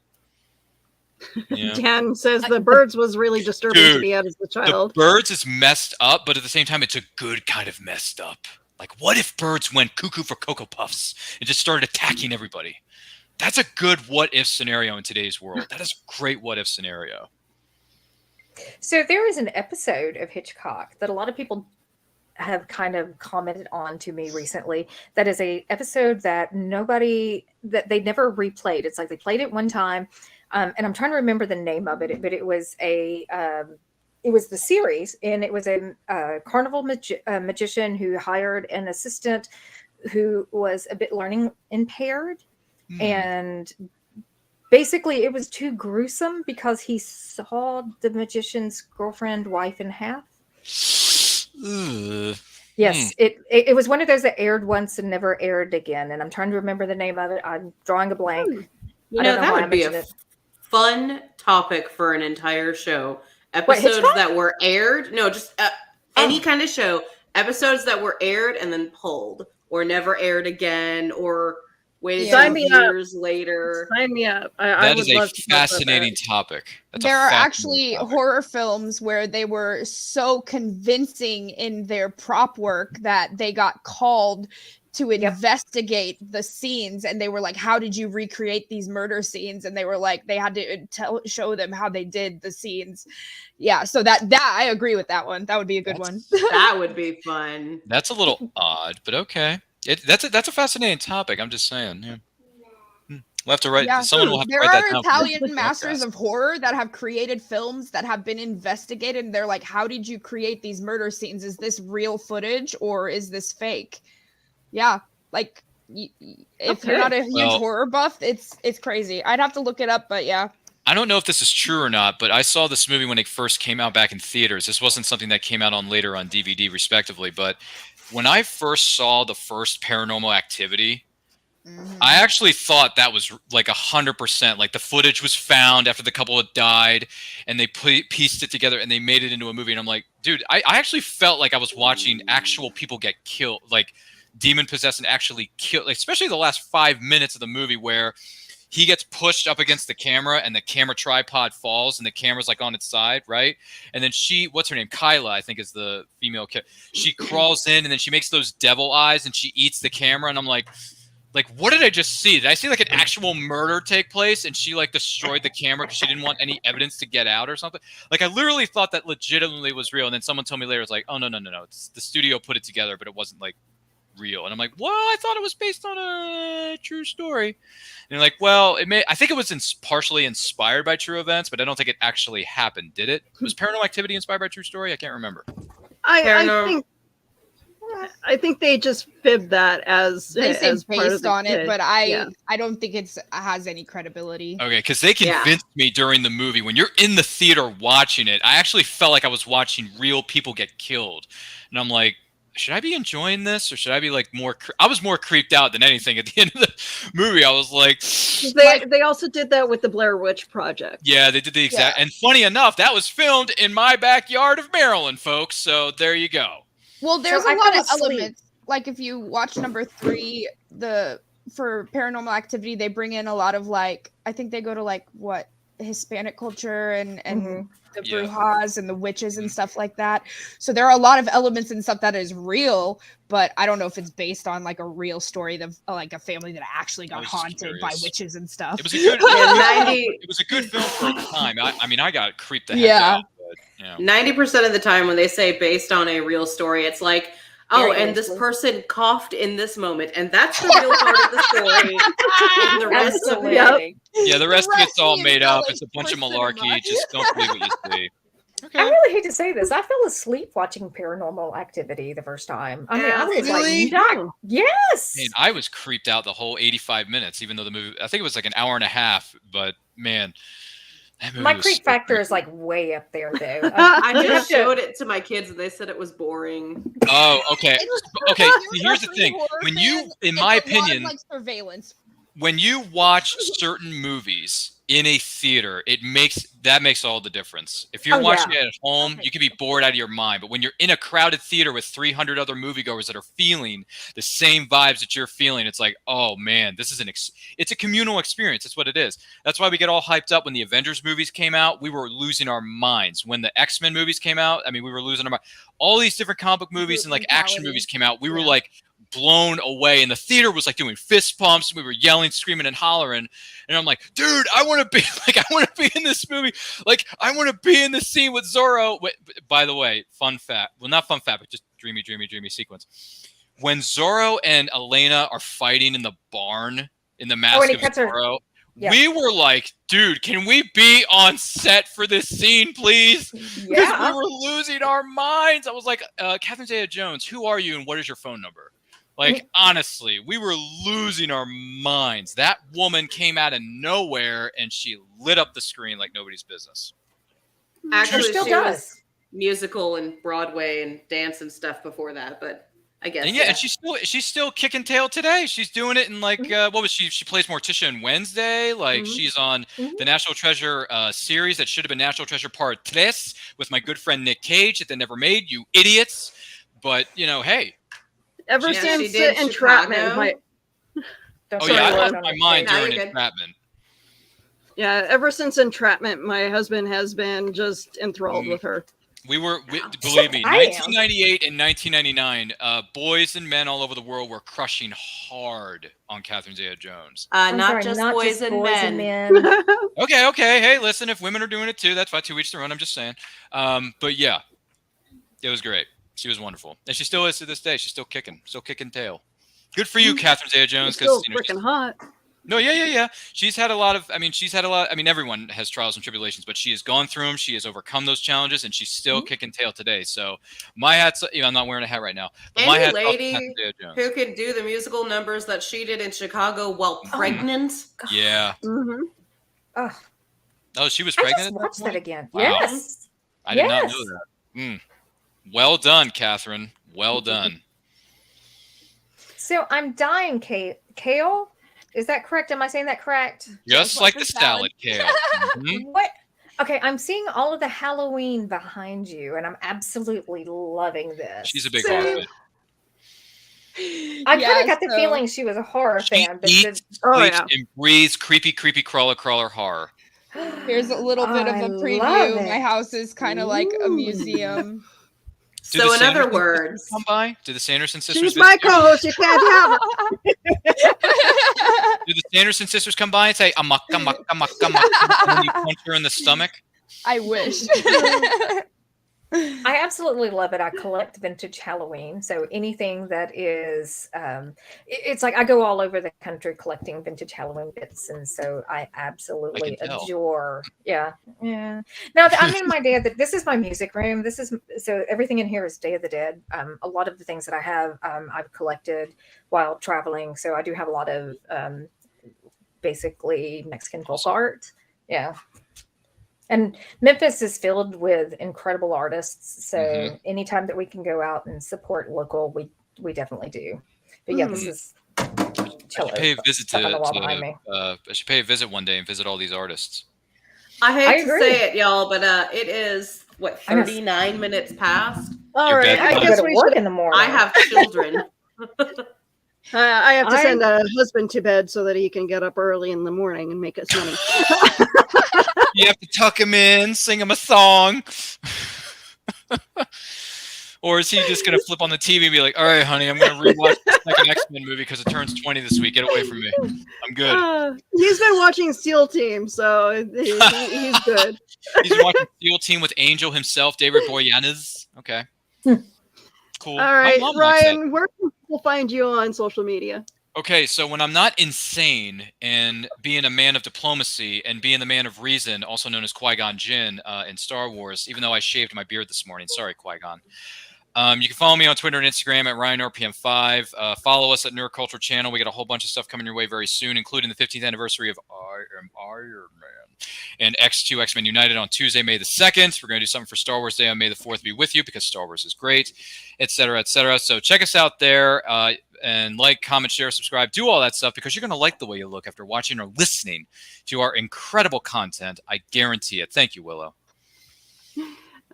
Yeah. Dan says the Birds was really disturbing to Dude, me as a child. The Birds is messed up, but at the same time, it's a good kind of messed up. Like, what if Birds went cuckoo for Cocoa Puffs and just started attacking everybody? That's a good what if scenario in today's world. That is a great what if scenario. So there is an episode of Hitchcock that a lot of people have kind of commented on to me recently. That is a episode that they never replayed. It's like they played it one time, and I'm trying to remember the name of it. But it was it was the series, and it was a carnival magician who hired an assistant who was a bit learning impaired, and basically it was too gruesome because he saw the magician's girlfriend, wife in half. Yes, it was one of those that aired once and never aired again, and I'm trying to remember the name of it. I'm drawing a blank. You know, that would be a fun topic for an entire show. Episodes that were aired, no, just any kind of show. Episodes that were aired and then pulled, or never aired again, or waited years later. Sign me up. That is a fascinating topic. There are actually horror films where they were so convincing in their prop work that they got called to investigate the scenes, and they were like, how did you recreate these murder scenes? And they were like, they had to show them how they did the scenes. Yeah, so that I agree with that one. That would be a good one. That would be fun. That's a little odd, but okay. That's a fascinating topic. I'm just saying. Yeah. We'll have to write. Yeah, someone will have to write that down. There are Italian masters of horror that have created films that have been investigated. And they're like, how did you create these murder scenes? Is this real footage or is this fake? Yeah, like if you're not a huge horror buff, it's crazy. I'd have to look it up, but yeah. I don't know if this is true or not, but I saw this movie when it first came out back in theaters. This wasn't something that came out on later on DVD, respectively. But when I first saw the first Paranormal Activity, I actually thought that was like 100%. Like the footage was found after the couple had died, and they pieced it together and they made it into a movie. And I'm like, dude, I actually felt like I was watching actual people get killed, like demon possessed and actually killed, like, especially the last 5 minutes of the movie where he gets pushed up against the camera and the camera tripod falls and the camera's like on its side, right? And then what's her name? Kyla, I think is the female kid. She crawls in and then she makes those devil eyes and she eats the camera. And I'm like, what did I just see? Did I see like an actual murder take place and she like destroyed the camera because she didn't want any evidence to get out or something? Like I literally thought that legitimately was real. And then someone told me later, it's like, oh, no. It's the studio put it together, but it wasn't like real. And I'm like, well, I thought it was based on a true story. And you're like, well, I think it was partially inspired by true events, but I don't think it actually happened. Did it? Was Paranormal Activity inspired by true story? I can't remember. I think they just fibbed that as they say based on it, but I don't think it has any credibility. Okay, because they convinced me during the movie. When you're in the theater watching it, I actually felt like I was watching real people get killed, and I'm like, should I be enjoying this or should I be like more? I was more creeped out than anything at the end of the movie. I was like, they also did that with the Blair Witch Project. Yeah, they did the exact. And funny enough, that was filmed in my backyard of Maryland, folks. So there you go. Well, there's a lot of elements. Like if you watch number 3, for Paranormal Activity, they bring in a lot of like, I think they go to like what Hispanic culture and the brujas and the witches and stuff like that. So there are a lot of elements and stuff that is real, but I don't know if it's based on like a real story of like a family that actually got haunted by witches and stuff. It was a good, it was a good film for a time. I mean, I got creeped the heck out. But, 90% of the time when they say based on a real story, it's like, oh, and this person coughed in this moment, and that's the real part of the story. And the rest of it, the rest of it's all made up. It's a bunch of malarkey. Just don't believe what you see. Okay. I really hate to say this. I fell asleep watching Paranormal Activity the first time. I mean, I was like, yes. Man, I was creeped out the whole 85 minutes, even though the movie, I think it was like an hour and a half. But man. My creep factor is like way up there, though. I just showed it to my kids and they said it was boring. Oh, okay. Okay, here's the thing. When you, in my opinion, like surveillance. When you watch certain movies in a theater, that makes all the difference. If you're watching it at home, you can be bored out of your mind. But when you're in a crowded theater with 300 other moviegoers that are feeling the same vibes that you're feeling, it's like, oh man, this is it's a communal experience. That's what it is. That's why we get all hyped up when the Avengers movies came out. We were losing our minds. When the X-Men movies came out, I mean, we were losing our mind. All these different comic book movies and like action movies came out. We were like blown away, and the theater was like doing fist pumps. We were yelling, screaming, and hollering. And I'm like, dude, I want to be in this movie. Like, I want to be in the scene with Zorro. By the way, fun fact. Well, not fun fact, but just dreamy sequence. When Zorro and Elena are fighting in the barn in the Mask of Zorro, we were like, dude, can we be on set for this scene, please? Because we were losing our minds. I was like, Catherine Zeta-Jones, who are you and what is your phone number? Like, honestly, we were losing our minds. That woman came out of nowhere and she lit up the screen like nobody's business. Actually, she was musical and Broadway and dance and stuff before that, but I guess. And and she's still kicking tail today. She's doing it in like what was she? She plays Morticia in Wednesday. Like she's on the National Treasure series that should have been National Treasure Part 3 with my good friend Nick Cage that they never made. You idiots! But you know, hey. Ever since Entrapment, I lost my mind during Entrapment. Yeah, ever since Entrapment, my husband has been just enthralled with her. Believe me, 1998 and 1999, boys and men all over the world were crushing hard on Catherine Zeta-Jones. Not just boys and men. Okay. Hey, listen, if women are doing it too, that's fine. 2 weeks to run. I'm just saying. But yeah, it was great. She was wonderful, and she still is to this day. She's still kicking tail. Good for you, Catherine Zeta-Jones. Still freaking hot. No, yeah. She's had a lot. I mean, everyone has trials and tribulations, but she has gone through them. She has overcome those challenges, and she's still kicking tail today. So my hat's. I'm not wearing a hat right now. But my hat's lady who could do the musical numbers that she did in Chicago while pregnant. Yeah. Oh, she was pregnant. I just watched that again. Wow. Yes. I did not know that. Well done, Catherine. Well done. So I'm dying, kale. Is that correct? Am I saying that correct? Just like the salad, kale. What? Okay, I'm seeing all of the Halloween behind you, and I'm absolutely loving this. She's a big horror fan. I kind of got the feeling she was a horror fan. But eats, sleeps, and breathes creepy crawler horror. Here's a little bit of a preview. My house is kind of like a museum. So in other words, come by? Do the Sanderson sisters? She's my co-host. You can't have it. Do the Sanderson sisters come by and say "amok, amok, amok, amok," and you punch her in the stomach? I wish. I absolutely love it. I collect vintage Halloween. So anything that is, it's like I go all over the country collecting vintage Halloween bits. And so I absolutely adore. Yeah. Now I'm in my Day of the, this is my music room. So everything in here is Day of the Dead. A lot of the things that I have, I've collected while traveling. So I do have a lot of basically Mexican folk art. Yeah. And Memphis is filled with incredible artists. So anytime that we can go out and support local, we definitely do. But yeah, this is cello. I should pay a visit one day and visit all these artists. I hate to say it, y'all, but it is 39 minutes past. All right, I guess we should in the morning. I have children. I have to send a husband to bed so that he can get up early in the morning and make us money. You have to tuck him in, sing him a song. Or is he just going to flip on the TV and be like, all right, honey, I'm going to rewatch the second X-Men movie because it turns 20 this week. Get away from me. I'm good. He's been watching SEAL Team, so he's good. He's watching SEAL Team with Angel himself, David Boreanaz. Okay. Cool. All right, Ryan, where can people find you on social media? Okay, so when I'm not insane and being a man of diplomacy and being the man of reason, also known as Qui-Gon Jinn in Star Wars, even though I shaved my beard this morning. Sorry, Qui-Gon. You can follow me on Twitter and Instagram at RyanRPM5. Follow us at Nerd Culture Channel. We got a whole bunch of stuff coming your way very soon, including the 15th anniversary of I Am Iron Man and X2 X-Men United on Tuesday, May the 2nd. We're going to do something for Star Wars Day on May the 4th to be with you because Star Wars is great, etc., etc. So check us out there. and like, comment, share, subscribe, do all that stuff because you're going to like the way you look after watching or listening to our incredible content. I guarantee it. Thank you, Willow.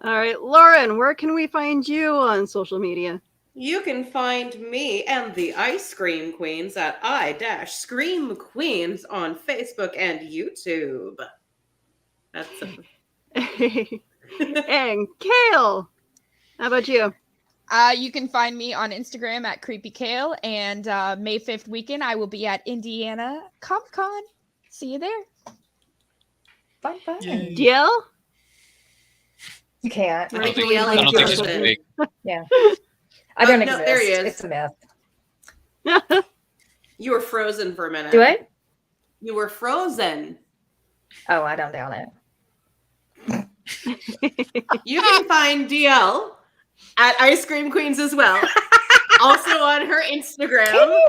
All right, Lauren, where can we find you on social media? You can find me and the Ice Cream Queens at I-Scream Queens on Facebook and YouTube. That's And Kale, how about you? You can find me on Instagram at Creepy Kale, and May 5th weekend I will be at Indiana Comic Con. See you there. Fun. DL? You can't. I don't think he's big. Yeah. I don't exist. There he is. It's a myth. You were frozen for a minute. Do I? You were frozen. Oh, I don't doubt it. You can find DL at Ice Cream Queens as well. Also on her Instagram.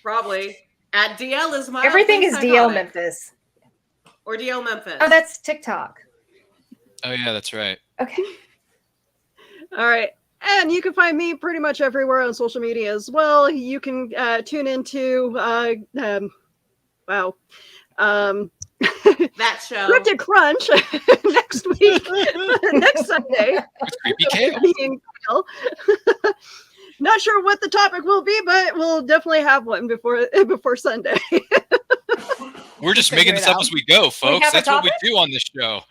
Probably. At DL is my Everything is DL Memphis. Or DL Memphis. Oh, that's TikTok. Oh, yeah, that's right. Okay. All right. And you can find me pretty much everywhere on social media as well. You can tune into, that show. Cryptic Crunch next week, next Sunday. Creepy Kale. Being Kale. Not sure what the topic will be, but we'll definitely have one before Sunday. We're just making this up as we go, folks. That's what we do on this show.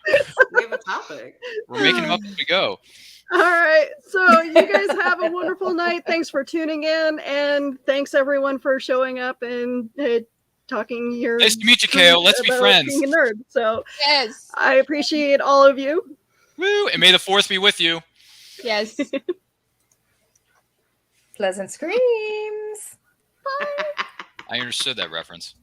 We have a topic. We're making them up as we go. All right. So you guys have a wonderful night. Thanks for tuning in. And thanks everyone for showing up and talking your Nice to meet you, Kale. Let's be friends. Being a nerd. So yes, I appreciate all of you. Woo! And may the force be with you. Yes. Pleasant screams. I understood that reference.